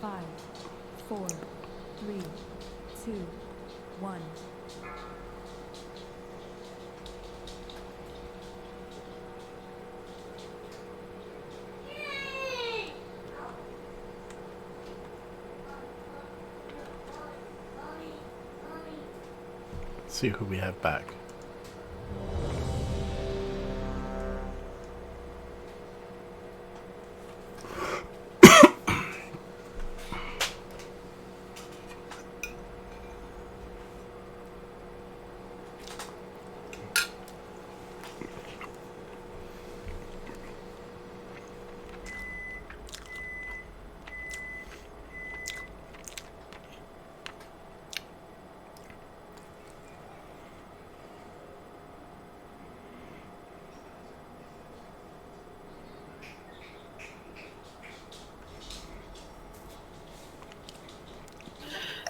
Five, 4, 3, 2, 1. Let's see who we have back.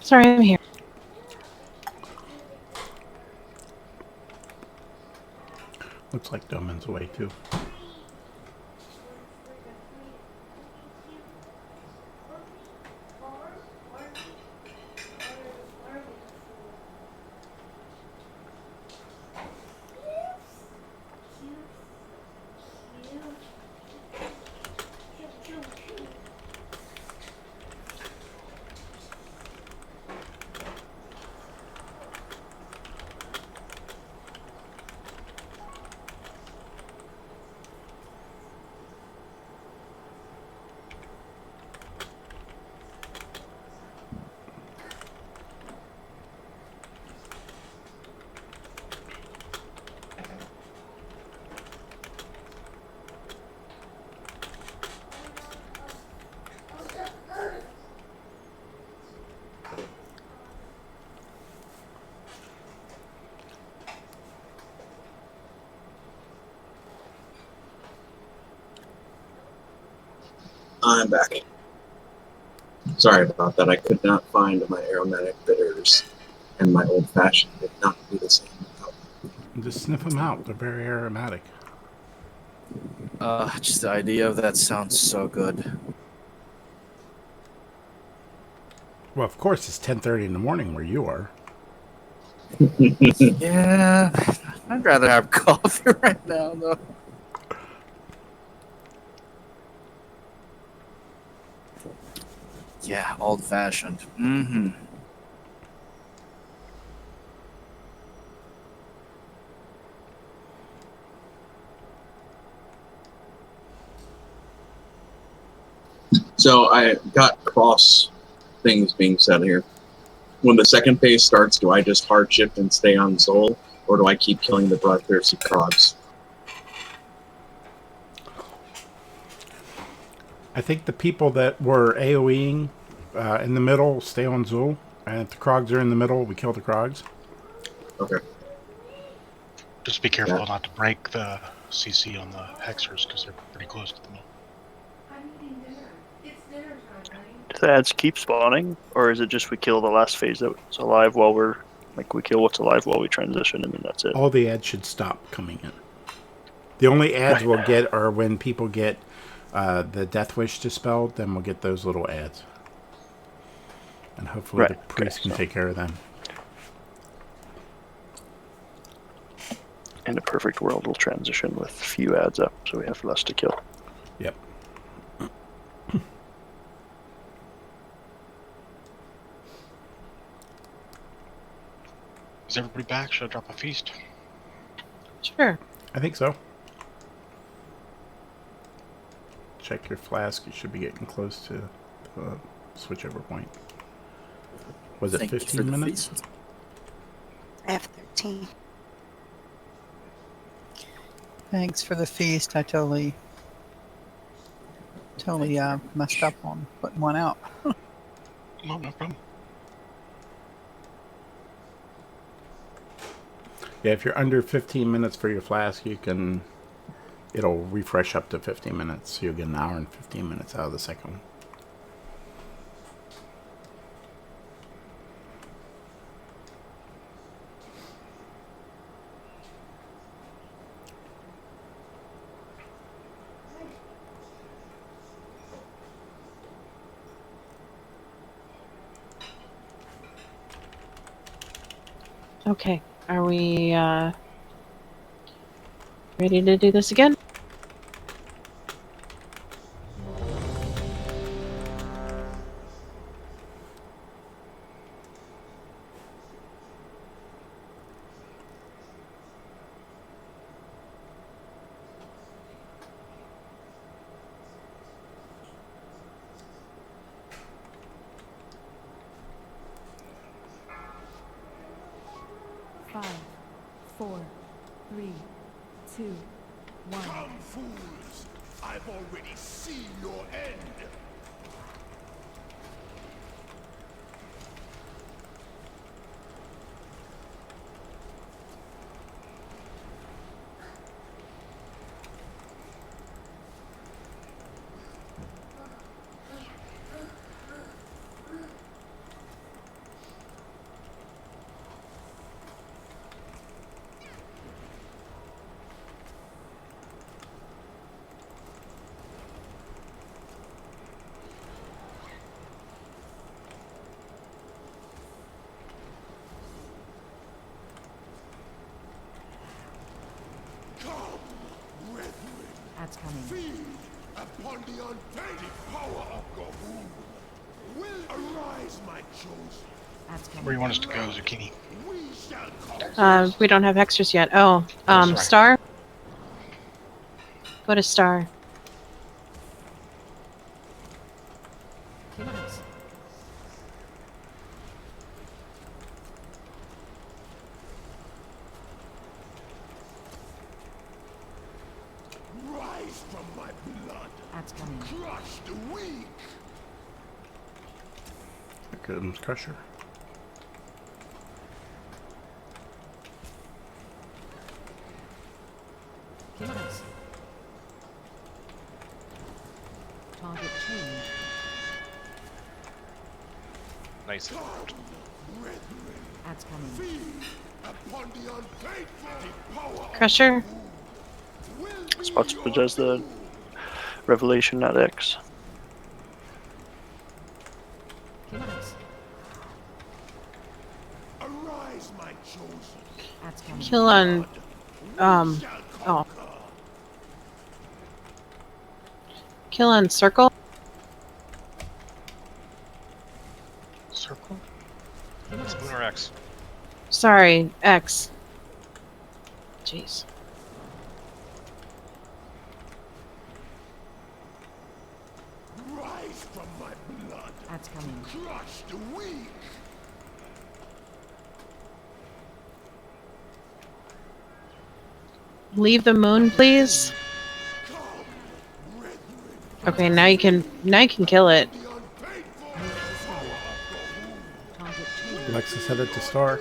Sorry, I'm here. Looks like Doman's away too. I'm back. Sorry about that. I could not find my aromatic bitters, and my old fashioned would not be the same without them. Just sniff them out. They're very aromatic. Just the idea of that sounds so good. Well, of course, it's 10:30 in the morning where you are. Yeah, I'd rather have coffee right now, though. Yeah, old fashioned. Mm-hmm. So I got cross things being said here. When the second phase starts, do I just hard shift and stay on Soul, or do I keep killing the bloodthirsty Krogs? I think the people that were AoEing in the middle stay on Zul, and if the Krogs are in the middle, we kill the Krogs. Okay. Just be careful not to break the CC on the Hexers because they're pretty close to the middle. I'm eating dinner. It's dinner time, honey. Do the ads keep spawning, or is it just we kill the last phase that's alive while we're like we kill what's alive while we transition, and then that's it? All the ads should stop coming in. The only ads we'll get are when people get the Death Wish dispelled, then we'll get those little ads. And hopefully the priest can take care of them. In a perfect world, we'll transition with few ads up, so we have less to kill. Yep. Is everybody back? Should I drop a feast? Sure. I think so. Check your flask. You should be getting close to the switchover point. Was it Thank you for 15 the minutes? feast. I have 13. Thanks for the feast. I totally messed up on putting one out. No problem. Yeah, if you're under 15 minutes for your flask, it'll refresh up to 15 minutes. So you'll get an hour and 15 minutes out of the second one. Okay. Are we ready to do this again? Five, 4, 3, 2, 1. Come, fools! I've already seen your end! That's coming. Feed upon the untainted power of Gahoon. Will arise, my chosen. That's coming. Where do you want us to go, Zucchini? We shall come. We don't have extras yet. Oh, sorry. Star? Go to Star. Rise from my blood. That's coming. Crush the weak. Here comes Crusher. Target changed. Nice. That's coming. Upon the unfaithful, the power of Crusher. Spots possess the revelation at X. Arise, my chosen. That's coming. Kill on. Oh. Kill on circle. Circle? It's Moon or X. Sorry, X. Jeez. Rise from my blood. That's coming. Crush the weak. Leave the moon, please. Okay, now you can kill it. Alexa's headed to Star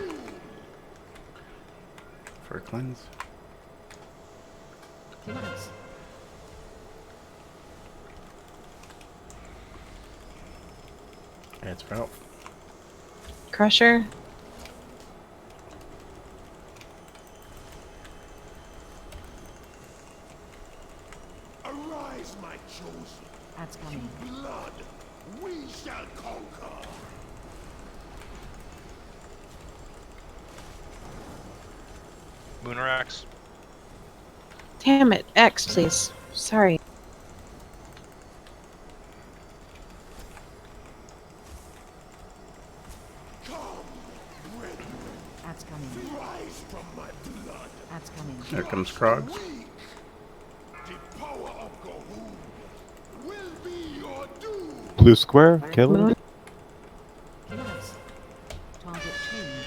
for a cleanse. Yeah, it's out. Crusher. Arise, my chosen. That's coming. Blood, we shall conquer. Moon or X. Damn it, X, please. Sorry. That's coming. Rise from my blood. That's coming. There comes Krogs. The power of Gahul will be your doom. Blue square, kill Moon. it. Target change.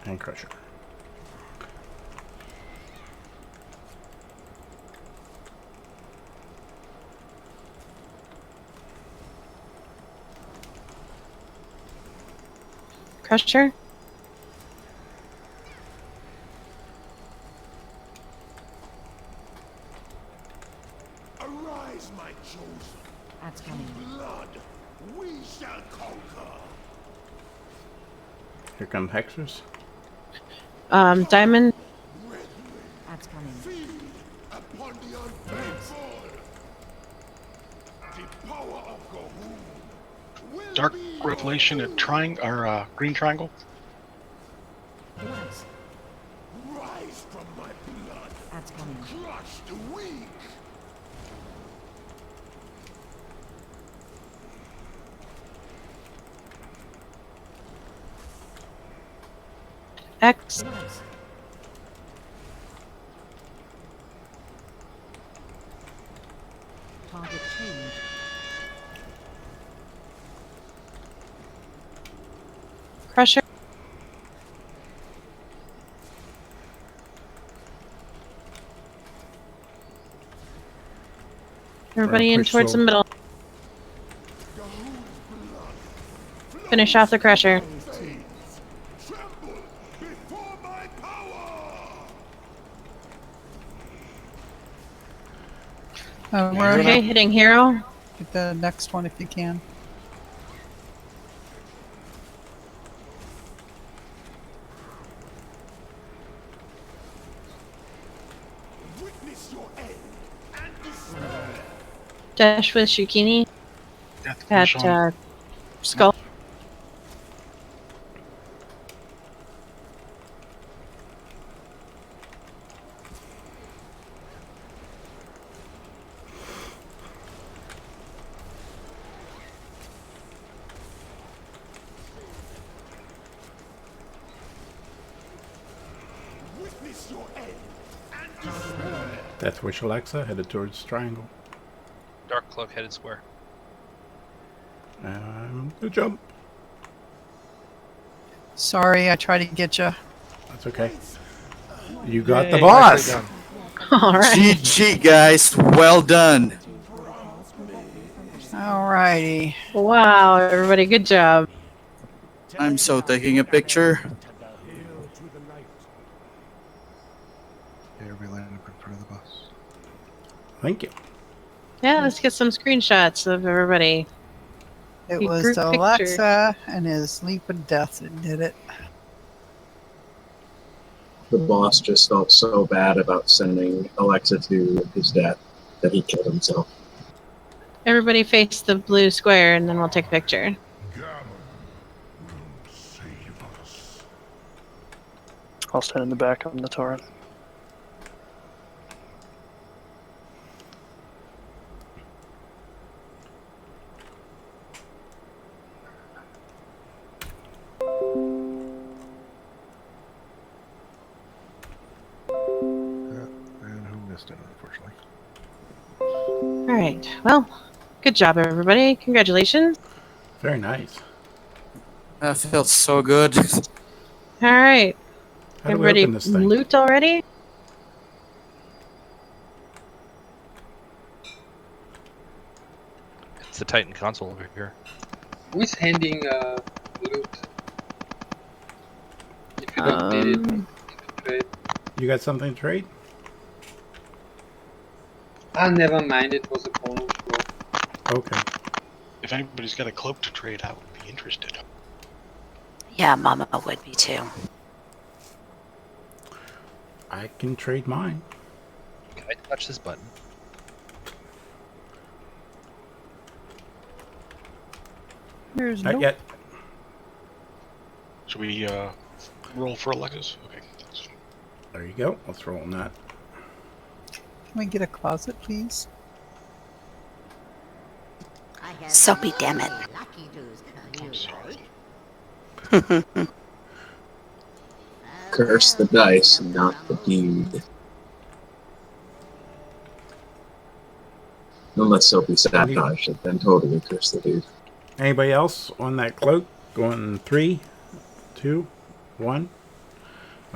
And Crusher. Crusher. Arise, my chosen. That's coming. Blood, we shall conquer. Here come Hexers. Diamond. That's coming. Feed upon the unfaithful. The power of Gahul will Dark be your Revelation at green triangle. Rise from my blood. That's coming. Crush the weak. X. Target change. Crusher. Everybody in push towards the Soul. middle. Finish off the Crusher. Tremble before my power. We're Okay, hitting hero. Get the next one if you can. Witness your end and despair. Dash with Shukini Death at wish on- Skull. Witness your end and despair. Death Wish Alexa headed towards Triangle. Dark Cloak headed square. Good jump. Sorry, I tried to get you. That's okay. You got the Yay, boss. nicely All right. GG, guys. Well done. Alrighty. Wow, everybody, good job. I'm so taking a picture. Yeah, everybody line up in front of the bus. Thank you. Yeah, let's get some screenshots of everybody. It Your was group picture. Alexa and his leap of death that did it. The boss just felt so bad about sending Alexa to his death that he killed himself. Everybody face the blue square, and then we'll take a picture. I'll stand in the back on the Tauren. And who missed it, unfortunately. All right. Well, good job, everybody. Congratulations. Very nice. That feels so good. All right. How do we Everybody open this thing? loot already? It's the Titan console over here. Who is handing loot? If you don't need it, you can trade. You got something to trade? Ah, never mind. It was a bonus roll. Okay. If anybody's got a cloak to trade, I would be interested. Yeah, Mama would be too. I can trade mine. Can I touch this button? There's Not no. yet. Should we roll for Alexis? Okay. There you go. Let's roll on that. Can we get a closet, please? Soapy, damn it. I'm sorry. Curse the dice, not the dude. Unless Sophie sabotaged it, then totally curse the dude. Anybody else on that cloak? Going 3, 2, 1.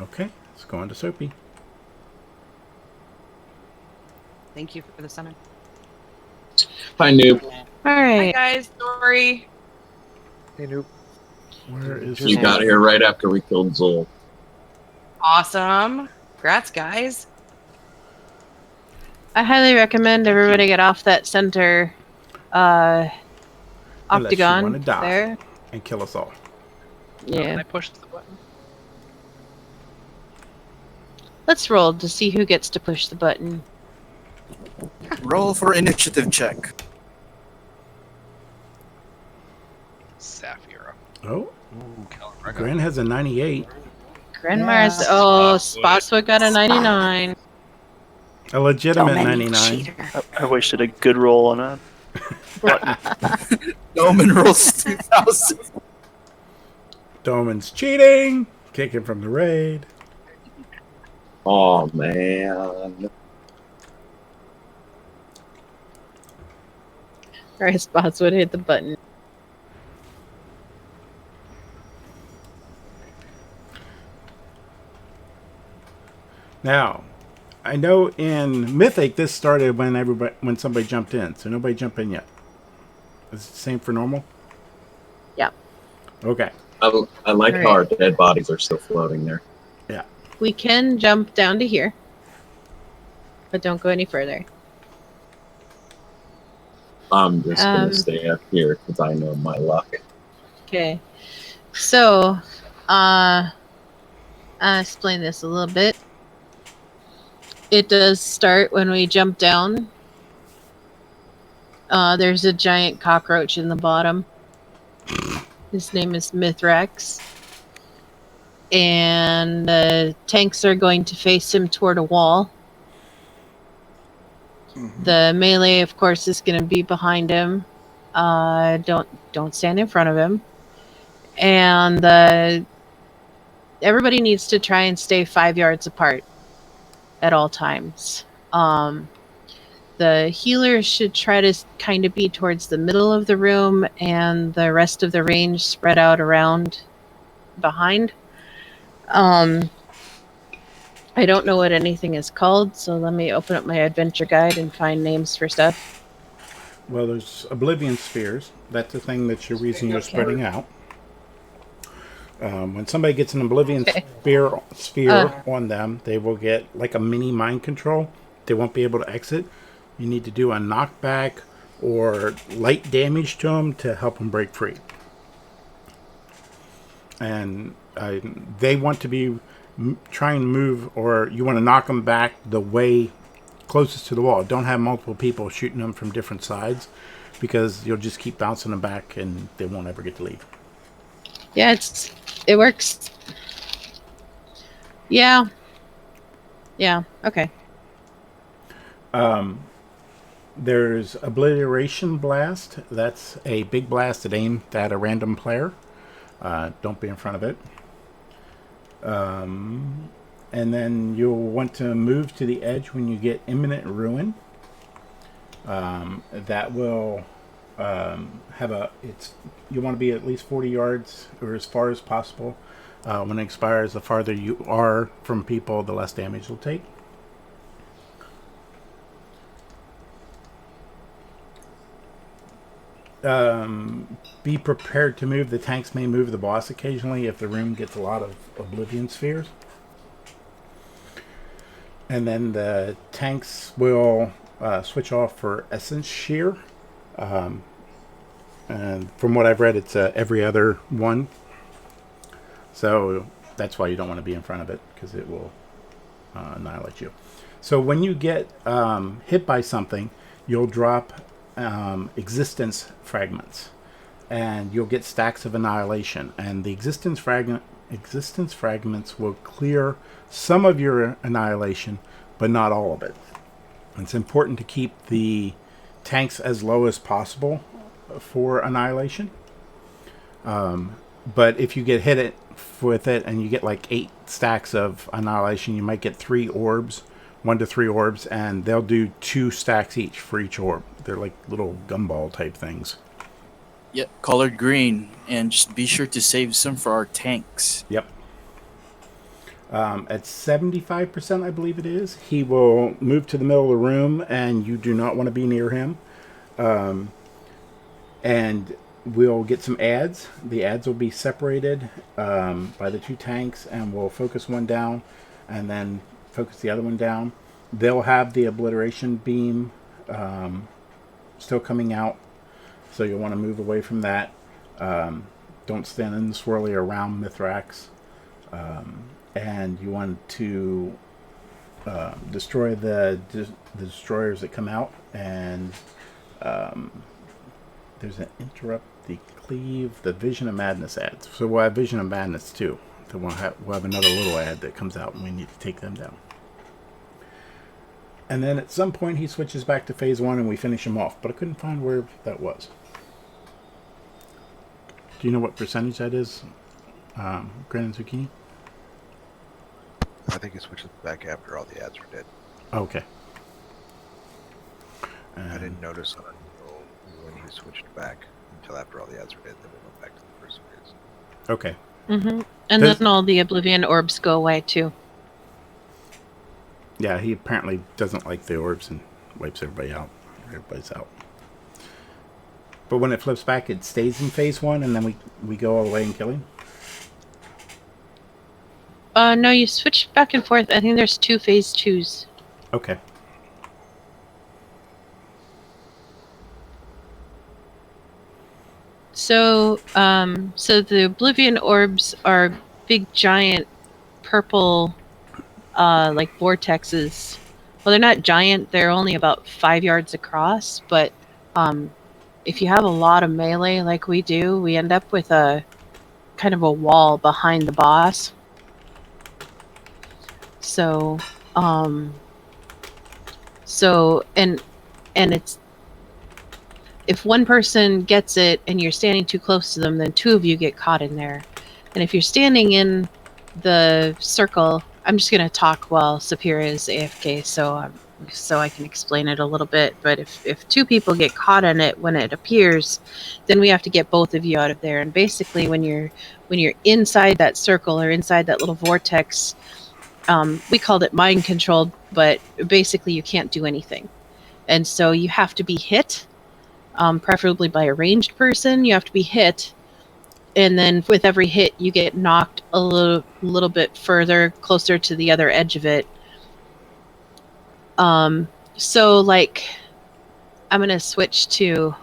Okay, let's go on to Soapy. Thank you for the summon. Hi, noob. All right. Hi guys, Dory. Hey, noob. Where is You got here right after we killed Zol. Awesome. Congrats, guys. I highly recommend everybody get off that center Unless you octagon want to die there. and kill us all. Yeah. I pushed the button. Let's roll to see who gets to push the button. Roll for initiative check. Sapphira. Oh, Ooh, Calamari. Gran has a 98. Grandma's. Yeah. Oh, Spotswood. Spotswood got a 99. A legitimate Don't make me 99. cheater. I wasted a good roll on that. Doman rolls 2,000. Doman's cheating. Kicking from the raid. Oh man. All right, Spotswood hit the button. Now, I know in Mythic this started when somebody jumped in, so nobody jumped in yet. Is it the same for normal? Yeah. Okay. I like how our dead bodies are still floating there. Yeah. We can jump down to here, but don't go any further. I'm just gonna stay up here because I know my luck. Okay. So, I'll explain this a little bit. It does start when we jump down. There's a giant cockroach in the bottom. His name is Mithrax. And the tanks are going to face him toward a wall. The melee, of course, is going to be behind him. Don't stand in front of him. And everybody needs to try and stay 5 yards apart at all times. The healers should try to kind of be towards the middle of the room, and the rest of the range spread out around behind. I don't know what anything is called, so let me open up my adventure guide and find names for stuff. Well, there's Oblivion Spheres. That's the thing that's your reason you're spreading out. When somebody gets an Oblivion sphere on them, they will get like a mini mind control. They won't be able to exit. you need to do a knockback or light damage to them to help them break free. And they want to be trying to move, or you want to knock them back the way closest to the wall. Don't have multiple people shooting them from different sides, because you'll just keep bouncing them back and they won't ever get to leave. Yeah, it works. Yeah. Yeah. Okay. There's Obliteration Blast. That's a big blast that aims at a random player. Don't be in front of it. And then you'll want to move to the edge when you get Imminent Ruin. That will you want to be at least 40 yards or as far as possible. When it expires, the farther you are from people, the less damage you'll take. Be prepared to move. The tanks may move the boss occasionally if the room gets a lot of Oblivion Spheres. And then the tanks will switch off for Essence Shear. And from what I've read, it's every other one. So that's why you don't want to be in front of it, because it will annihilate you. So when you get hit by something, you'll drop existence fragments, and you'll get stacks of annihilation. And the existence fragments will clear some of your annihilation, but not all of it. It's important to keep the tanks as low as possible for annihilation. But if you get hit with it and you get like 8 stacks of annihilation, you might get 3 orbs, 1 to 3 orbs, and they'll do 2 stacks each for each orb. They're like little gumball type things. Yep, colored green, and just be sure to save some for our tanks. Yep. At 75%, I believe it is, he will move to the middle of the room, and you do not want to be near him. And we'll get some ads. The ads will be separated by the 2 tanks, and we'll focus one down and then focus the other one down. They'll have the obliteration beam still coming out, so you'll want to move away from that. Don't stand in the swirly around Mithrax. And you want to destroy the destroyers that come out, and there's an interrupt the cleave, the Vision of Madness ads. So we'll have Vision of Madness too. So we'll have another little ad that comes out, and we need to take them down. And then at some point he switches back to phase 1 and we finish him off, but I couldn't find where that was. Do you know what percentage that is, Gran and Zucchini? I think it switches back after all the ads were dead. Okay. I didn't notice when he switched back until after all the ads were dead. Then we went back to the first phase. Okay. Mm-hmm. And then all the Oblivion orbs go away too. Yeah, he apparently doesn't like the orbs and wipes everybody out. Everybody's out. But when it flips back, it stays in phase 1, and then we go all the way and kill him? No, you switch back and forth. I think there's 2 phase 2s. Okay. So, so the Oblivion orbs are big, giant, purple, like vortexes. Well, they're not giant. They're only about 5 yards across. But if you have a lot of melee, like we do, we end up with a kind of a wall behind the boss. So, and it's, if one person gets it and you're standing too close to them, then 2 of you get caught in there. And if you're standing in the circle, I'm just going to talk while Sapira is AFK, so I can explain it a little bit. But if 2 people get caught in it when it appears, then we have to get both of you out of there. And basically, when you're inside that circle or inside that little vortex, we called it mind controlled, but basically you can't do anything. And so you have to be hit, preferably by a ranged person. You have to be hit, and then with every hit you get knocked a little bit further, closer to the other edge of it. So like I'm gonna switch to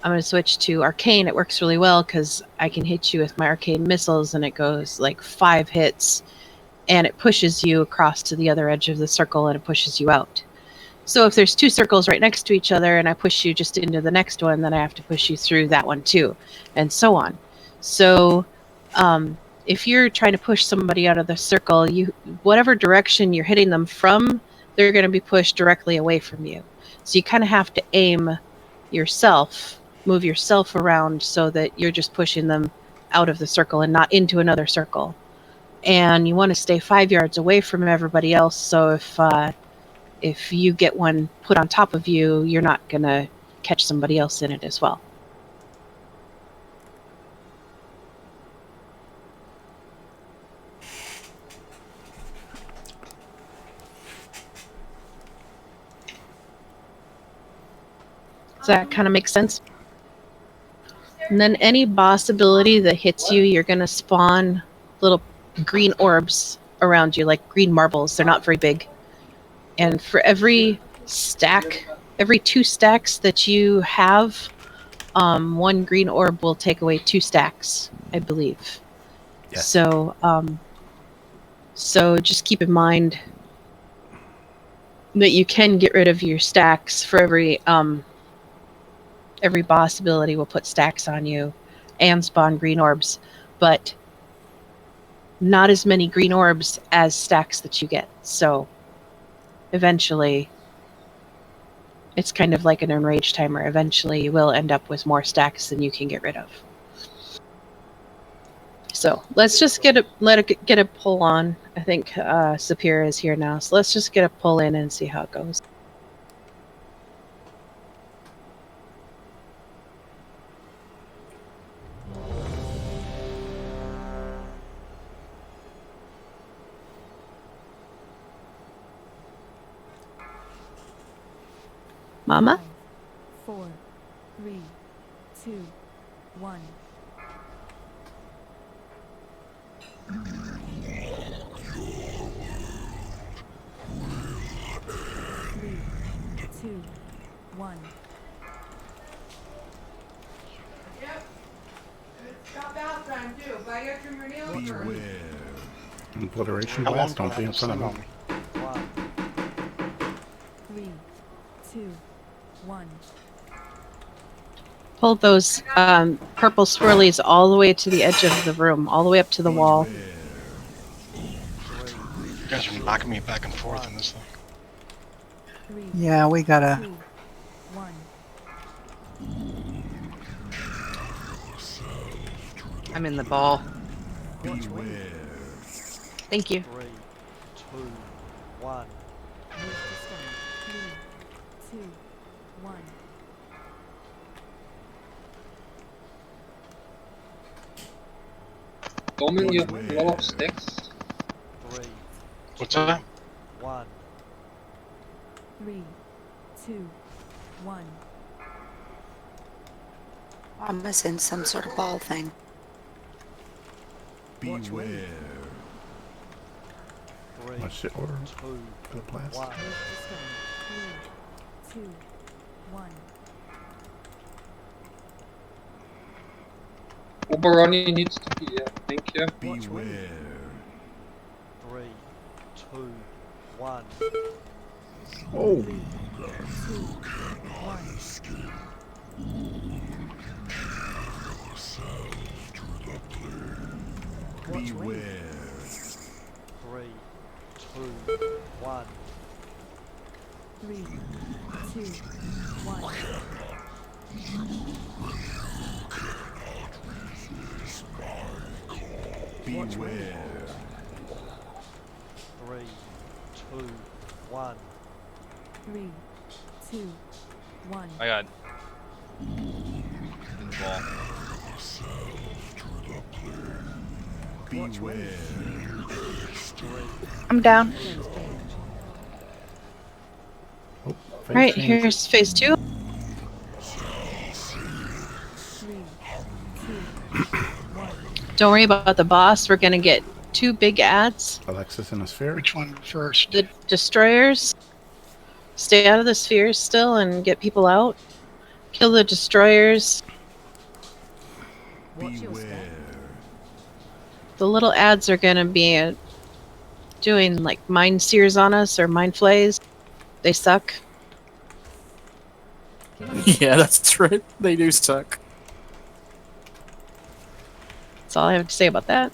arcane. It works really well because I can hit you with my arcane missiles, and it goes like 5 hits, and it pushes you across to the other edge of the circle, and it pushes you out. So if there's 2 circles right next to each other, and I push you just into the next one, then I have to push you through that one too, and so on. So if you're trying to push somebody out of the circle, whatever direction you're hitting them from, they're going to be pushed directly away from you. So you kind of have to aim yourself, move yourself around so that you're just pushing them out of the circle and not into another circle. And you want to stay 5 yards away from everybody else. So if you get one put on top of you, you're not going to catch somebody else in it as well. Does that kind of make sense? And then any boss ability that hits you, you're going to spawn little green orbs around you, like green marbles. They're not very big. And for every 2 stacks that you have, 1 green orb will take away 2 stacks, I believe. Yes. So just keep in mind that you can get rid of your stacks for every boss ability will put stacks on you and spawn green orbs, but not as many green orbs as stacks that you get. So eventually, it's kind of like an enrage timer. Eventually, you will end up with more stacks than you can get rid of. So let's just get a pull on. I think Sapir is here now, so let's just get a pull in and see how it goes. Mama? 4, 3, 2, 1. 3, 2, 1. Yep. And it's got bath time too. Buy your trimmer nails. Obliteration How long blast. do I Don't be in have front to of me. 3, 2, 1. Pull those purple swirlies all the way to the edge of the room, all the way up to the wall. You guys are knocking me back and forth in this thing. 3, Yeah, we gotta. 2, 1. I'm in the ball. Thank you. 3, 2, 1. Move to start. 3, 2, 1. Domin, you have a lot of sticks. 3, What's that? 1. 3, 2, 1. Mama's in some sort of ball thing. Beware. What's the order for the blast? Move to start. 3, 2, 1. Oberoni needs to be here. Thank you. Beware. 3, 2, 1. Oh. 3, 2, 1. Beware. 3, 2, 1. 3, 2, 1. Beware. 3, 2, 1. 3, 2, 1. I got in the ball. Beware. I'm down. Oh, All right, here's phase 2. 3, 2, 1. Don't worry about the boss. We're going to get 2 big ads. Alexis in a sphere. Which one first? The destroyers. stay out of the spheres still and get people out. Kill the destroyers. Watch your step. The little ads are gonna be doing like mind sears on us or mind flays. They suck. Yeah, that's right. They do suck. That's all I have to say about that.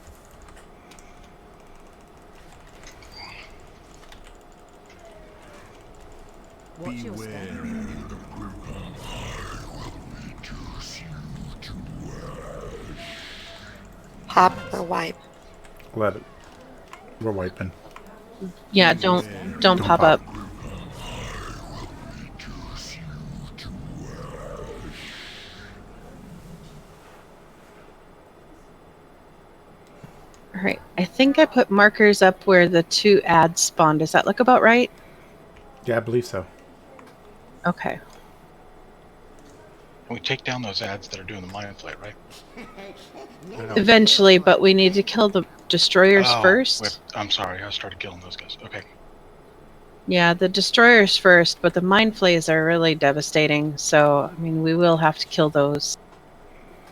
Watch your step. Pop or wipe. Let it. We're wiping. Yeah, don't pop up. All right. I think I put markers up where the 2 ads spawned. Does that look about right? Yeah, I believe so. Okay. Can we take down those ads that are doing the mind flight, right? Eventually, but we need to kill the destroyers first. Wait, I'm sorry, I started killing those guys. Okay. Yeah, the destroyers first, but the mind flays are really devastating. So, I mean, we will have to kill those.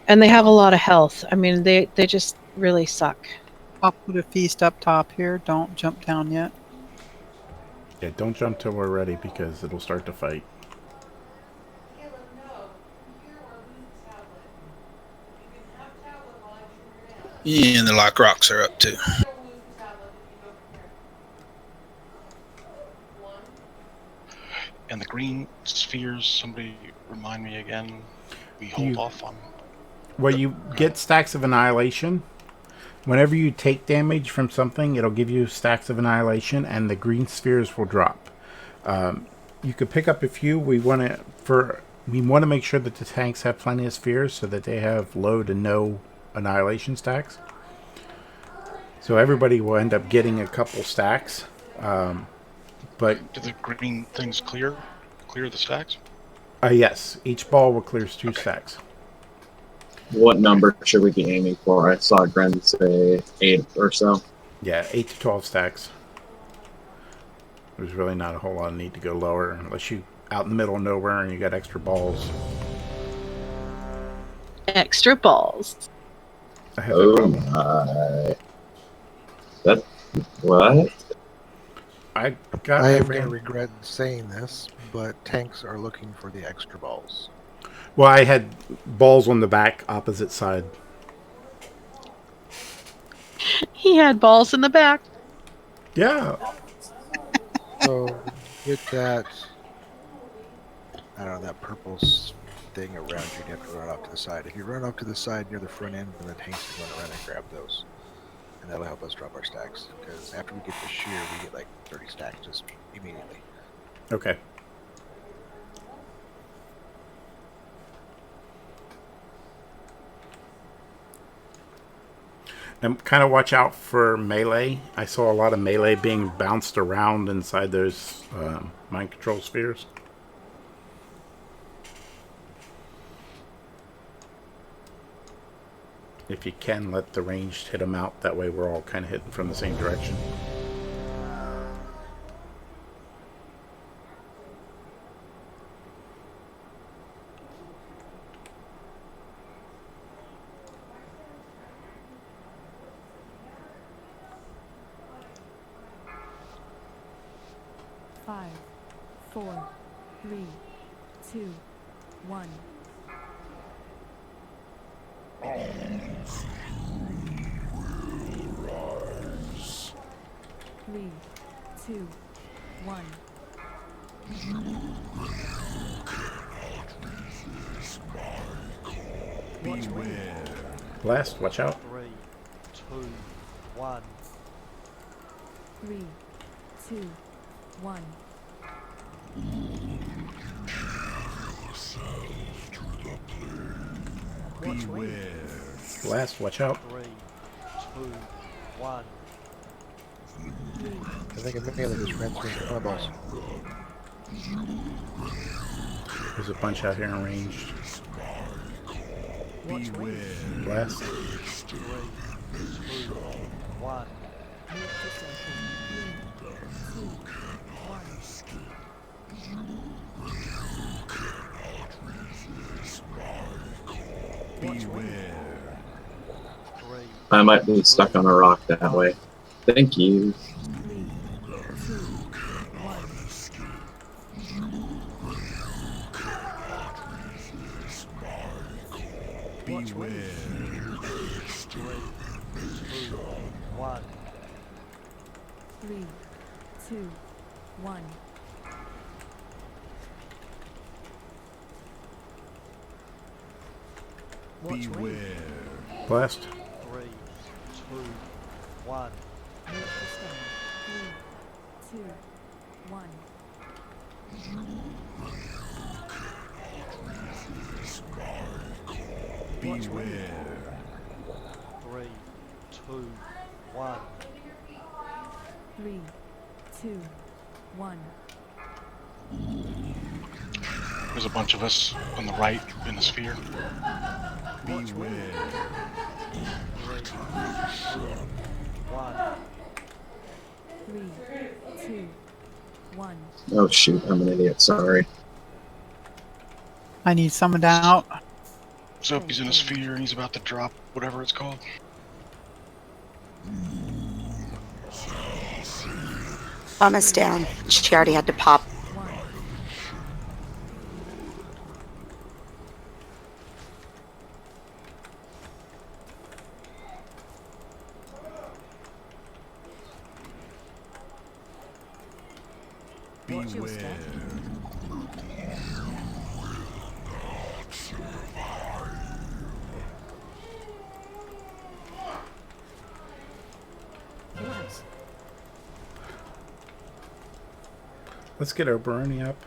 And they have a lot of health. I mean, they just really suck. I'll put a feast up top here. Don't jump down yet. Yeah, don't jump till we're ready because it'll start to fight. Yeah, and the lock rocks are up too. And the green spheres, somebody remind me again, we hold off on. Well, you get stacks of annihilation. Whenever you take damage from something, it'll give you stacks of annihilation, and the green spheres will drop. You could pick up a few. We want to make sure that the tanks have plenty of spheres so that they have low to no annihilation stacks. So everybody will end up getting a couple stacks. But do the green things clear the stacks? Yes, each ball will clear 2 stacks. What number should we be aiming for? I saw Gren say 8 or so. Yeah, 8 to 12 stacks. There's really not a whole lot of need to go lower unless you out in the middle of nowhere and you got extra balls. Extra balls. I have oh my! That what? I am going to regret saying this, but tanks are looking for the extra balls. Well, I had balls on the back opposite side. He had balls in the back. Yeah. So with that, I don't know, that purple thing around you, you have to run off to the side. If you run off to the side near the front end, then the tanks can run around and grab those. And that'll help us drop our stacks. Because after we get the shear, we get like 30 stacks just immediately. Okay. And kind of watch out for melee. I saw a lot of melee being bounced around inside those mind control spheres. If you can, let the ranged hit them out. That way we're all kind of hitting from the same direction. Five, 4, 3, 2, 1. Three, 2, 1. Beware. Blast, watch out. 3, 2, 1. 3, 2, 1. Beware. Blast, watch out. 3, 2, 1. I think it mainly just runs into fireballs. There's a bunch out here in range. Beware. Blast. 3, 2, 1. Move to circle. 3, 2, 1. Beware. I might be stuck on a rock that way. Thank you. Beware. 1. 3, 2, 1. Beware. Blast. 3, 2, 1. Move to stone. 3, 2, 1. Beware. 3, 2, 1. 3, 2, 1. There's a bunch of us on the right in the sphere. Beware. 3, 2, 1. 3, 2, 1. Oh shoot, I'm an idiot. Sorry. I need someone out. Soapy's in a sphere and he's about to drop whatever it's called. Almost down. She already had to pop. Beware. Let's get our Baroni up.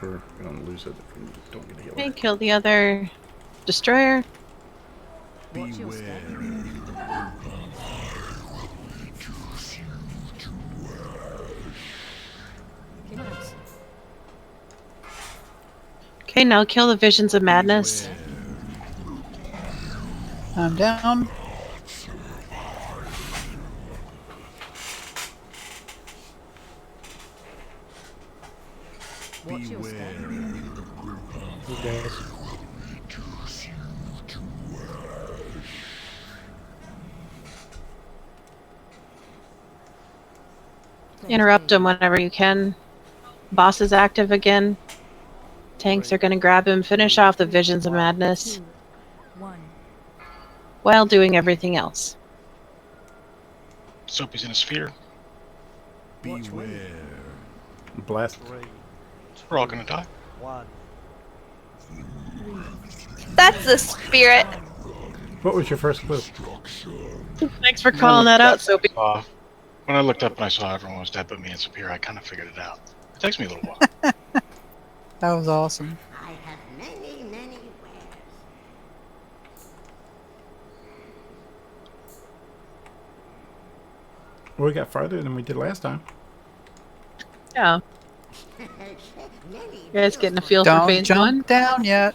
We don't lose it if we don't get a healer. Okay, kill the other destroyer. Beware. Okay, now kill the Visions of Madness. I'm down. Beware. Who does? Interrupt him whenever you can. Boss is active again. Tanks are going to grab him. Finish off the Visions of Madness 2, 1. while doing everything else. Soapy's in a sphere. Beware. Blast. 3, We're all gonna die. 1. That's the spirit. What was your first clue? Thanks for calling that out, Soapy. When I looked up and I saw everyone was dead but me and Superior, I kind of figured it out. It takes me a little while. That was awesome. I have many, many wares. Well, we got farther than we did last time. Yeah. You guys getting a feel for Don't phase jump one? down yet.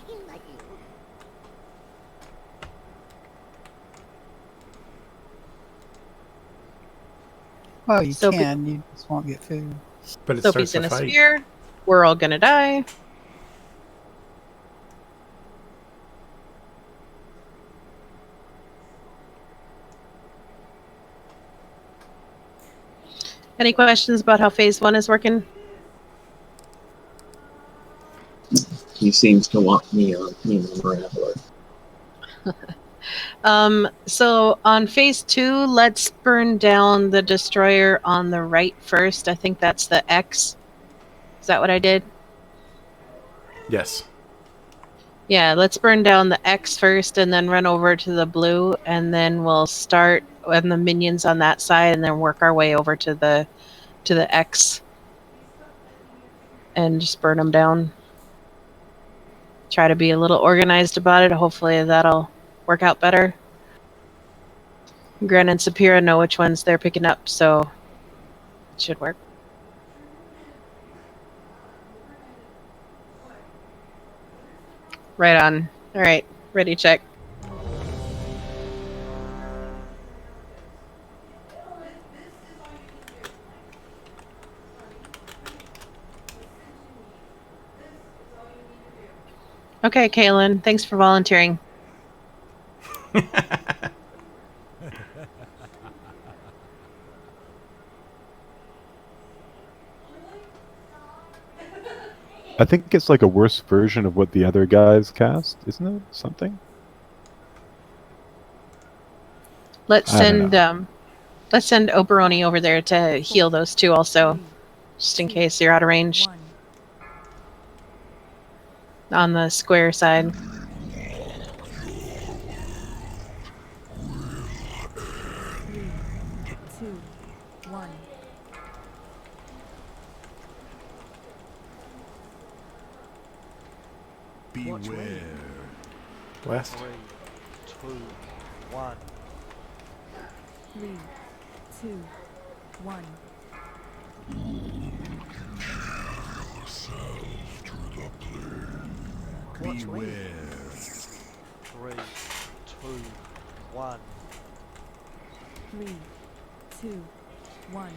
Well, you Soapy- can. You just won't get food. But it Soapy's starts in the a fight. sphere. We're all gonna die. Any questions about how phase one is working? He seems to want me on Team Unraveler. So on phase two, let's burn down the destroyer on the right first. I think that's the X. Is that what I did? Yes. Yeah, let's burn down the X first and then run over to the blue, and then we'll start on the minions on that side and then work our way over to the X and just burn them down. Try to be a little organized about it. Hopefully that'll work out better. Gren and Sapira know which ones they're picking up, so it should work. Right on. All right, ready, check. Okay, Kaylin, thanks for volunteering. I think it's like a worse version of what the other guys cast, isn't it? Something? Let's I don't send let's send Oberoni over there to heal those two also, just in case you're out of range. On the square side. 2, 1. Beware. Blast. 3, 2, 1. 3, 2, 1. Beware. 3, 2, 1. 3, 2, 1.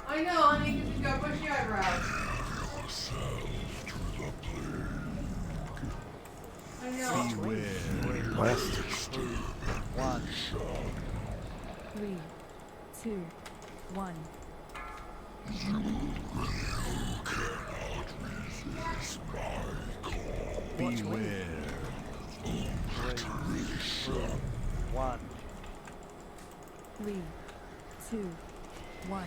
I know, honey, because she's got bushy eyebrows. I know. Beware. Blast. 2, 1. 3, 2, 1. Beware. 3, 2, 1. 3, 2, 1.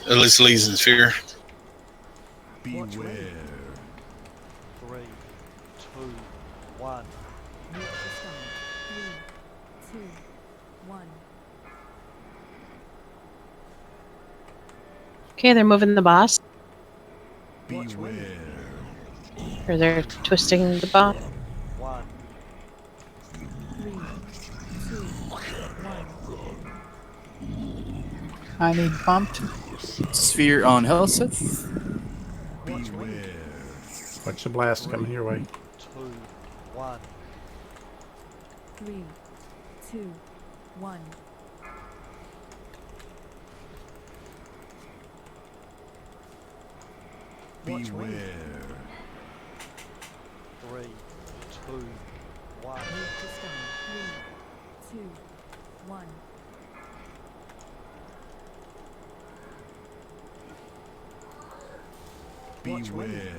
At least Lee's in fear. Beware. 3, 2, 1. Move to stun. 3, 2, 1. Okay, they're moving the boss. Beware. Or they're twisting the boss. 1. 3, 2, 1. I need bumped. Sphere on Helseth. Beware. Watch the blast coming your way. 2, 1. 3, 2, 1. Beware. 3, 2, 1. Move to stun. 3, 2, 1. Beware.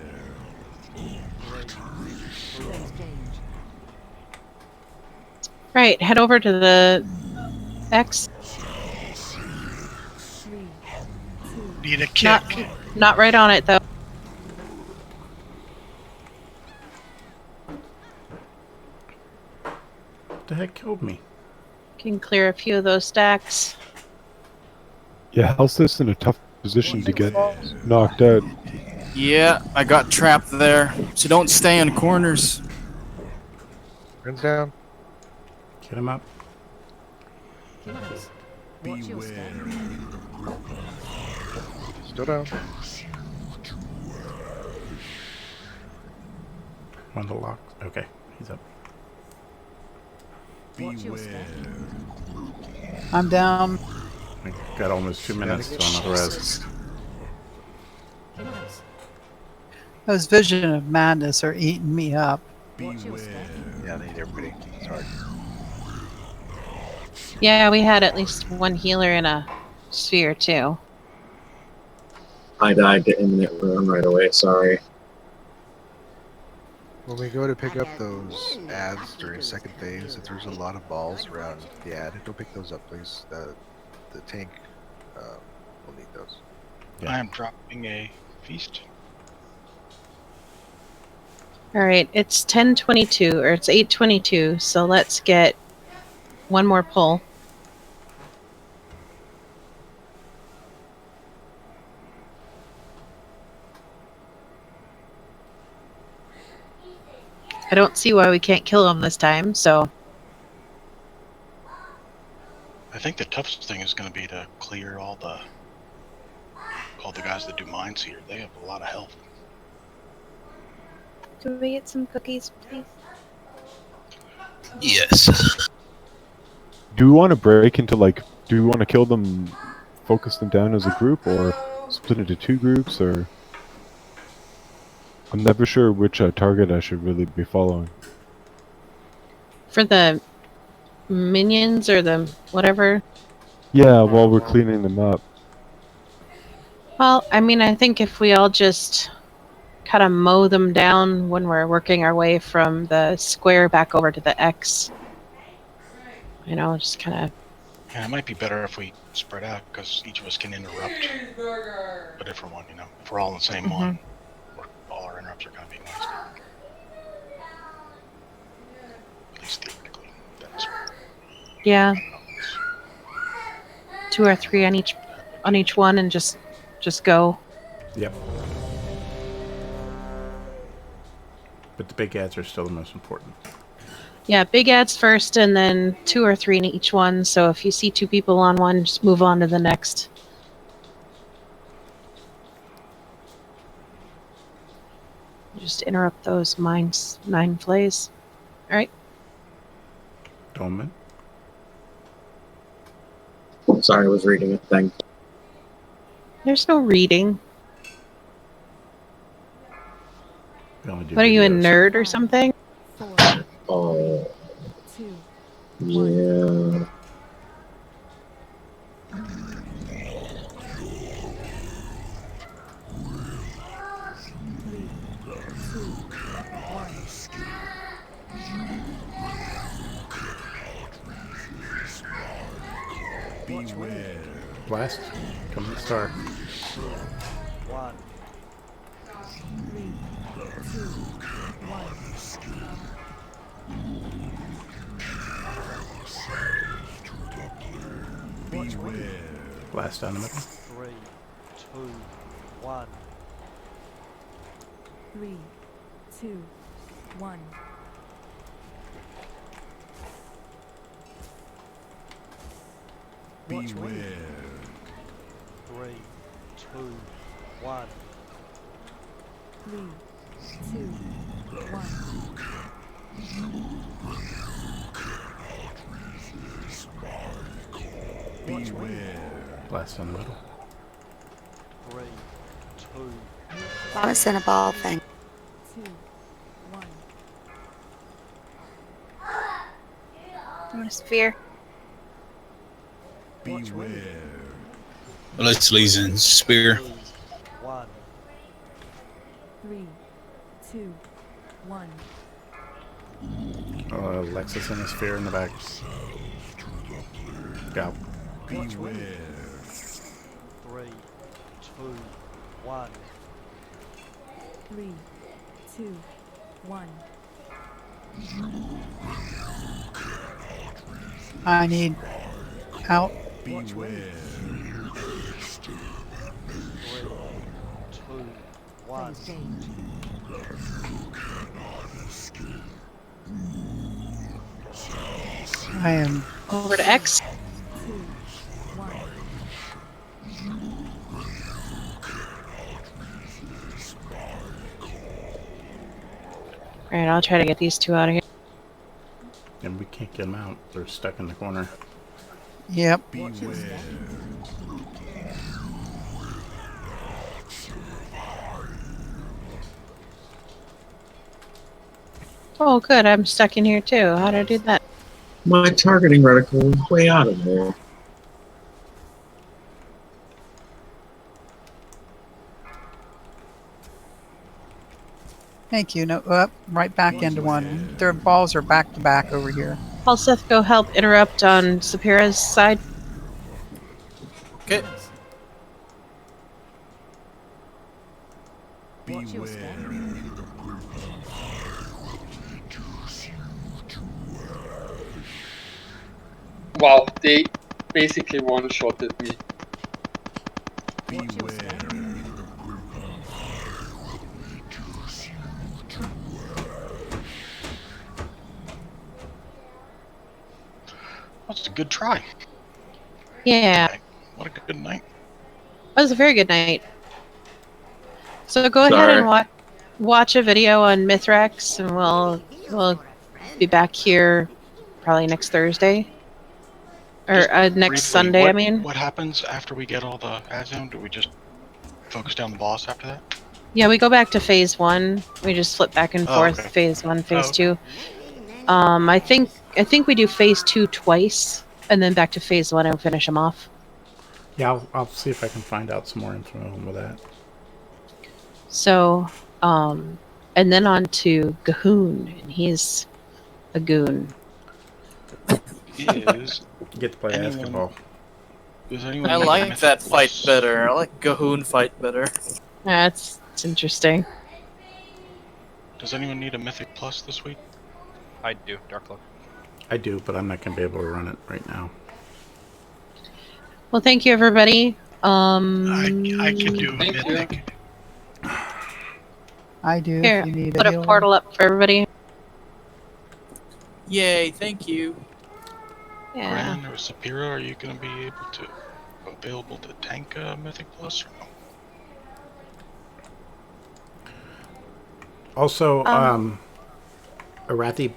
3, 2, Right, head over to the X. 3, 2. Need a kick. Not right on it though. What the heck killed me? Can clear a few of those stacks. Yeah, Helseth's in a tough position to get knocked out. Yeah, I got trapped there. So don't stay in corners. Runs down. Get him up. Beware. Still down. One of the locks. Okay, he's up. Beware. I'm down. I got almost 2 minutes to another res. Those Vision of Madness are eating me up. Beware. Yeah, they need everybody. It's hard. Yeah, we had at least one healer in a sphere too. I died to imminent ruin right away, sorry. When we go to pick up those ads during second phase, if there's a lot of balls around the ad, go pick those up, please. The tank will need those. I am dropping a feast. All right, it's 10:22 or it's 8:22, so let's get one more pull. I don't see why we can't kill them this time, so I think the toughest thing is going to be to clear all the guys that do mines here. They have a lot of health. Do we get some cookies, please? Yes. Do we want to break into do we want to kill them, focus them down as a group, or split into 2 groups, or? I'm never sure which target I should really be following. For the minions or the whatever. Yeah, while we're cleaning them up. Well, I mean, I think if we all just kind of mow them down when we're working our way from the square back over to the X. You know, just kind of. Yeah, it might be better if we spread out because each of us can interrupt a different one. You know, if we're all in the same one, all our interrupts are going to be noisy. At least theoretically. Yeah. 2 or 3 on each one, and just go. Yep. But the big ads are still the most important. Yeah, big ads first, and then 2 or 3 in each one. So if you see 2 people on one, just move on to the next. Just interrupt those 9 flays. All right. Dolman? Sorry, I was reading a thing. There's no reading. What are you, a nerd or something? Oh. Yeah. Beware. Blast. Come to the star. 1. 3, 2, 1. Beware. Blast down the middle. 3, 2, 1. 3, 2, 1. Beware. 3, 2, 1. 3, 2, 1. Beware. Blast down the middle. 3, 2. Promise in a ball thing. 2, 1. I'm a sphere. Beware. Leslie's in spear. 1. 3, 2, 1. Lexus in a sphere in the back. Go. Beware. 3, 2, 1. 3, 2, 1. I need out. Beware. 3, 2, 1. I am over to X. 2, 1. All right, I'll try to get these 2 out of here. And we can't get them out. They're stuck in the corner. Yep. Beware. Oh, good. I'm stuck in here too. How did I do that? My targeting reticle is way out of there. Thank you. No, right back into one. Their balls are back to back over here. Seth, go help interrupt on Sapira's side. Okay. Beware. Wow, they basically one-shotted me. Beware. That's a good try. Yeah. What a good night. That was a very good night. So go ahead and watch a video on Mithrax, and we'll be back here probably next Thursday. Or next Briefly, Sunday, I mean. What happens after we get all the ads down? Do we just focus down the boss after that? Yeah, we go back to phase 1. We just flip back and Oh, forth. okay. Phase 1, phase okay. 2. I think we do phase 2 twice, and then back to phase 1 and finish them off. Yeah, I'll see if I can find out some more info with that. So, and then on to Gahoon, and he's a goon. Is Get to play anyone? basketball. Does anyone I need a like mythic that fight plus? better. I like Gahoon fight better. That's interesting. Does anyone need a mythic plus this week? I do. Dark Cloak. I do, but I'm not going to be able to run it right now. Well, thank you, everybody. I can do a Thank you. mythic. I do Here, if you need put a a healer. portal up for everybody. Yay, thank you. Yeah. Gran or Sapira, are you going to be available to tank a mythic plus or no? Also, Arathi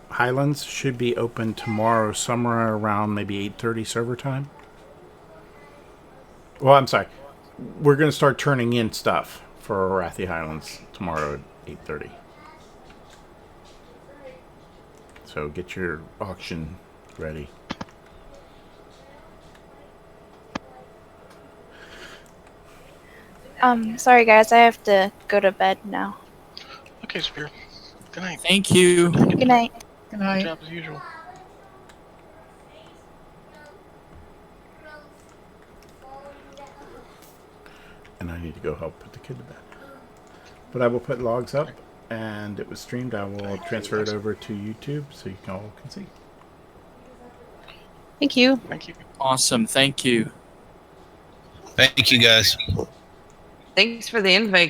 Highlands should be open tomorrow, somewhere around maybe 8:30 server time. Well, I'm sorry. We're going to start turning in stuff for Arathi Highlands tomorrow at 8:30. So get your auction ready. Sorry guys, I have to go to bed now. Okay, Sapira. Good night. Thank you. Good night. Good Good night. job as usual. And I need to go help put the kid to bed. But I will put logs up, and it was streamed. I will transfer it over to YouTube so you all can see. Thank you. Thank you. Awesome, thank you. Thank you, guys. Thanks for the invite.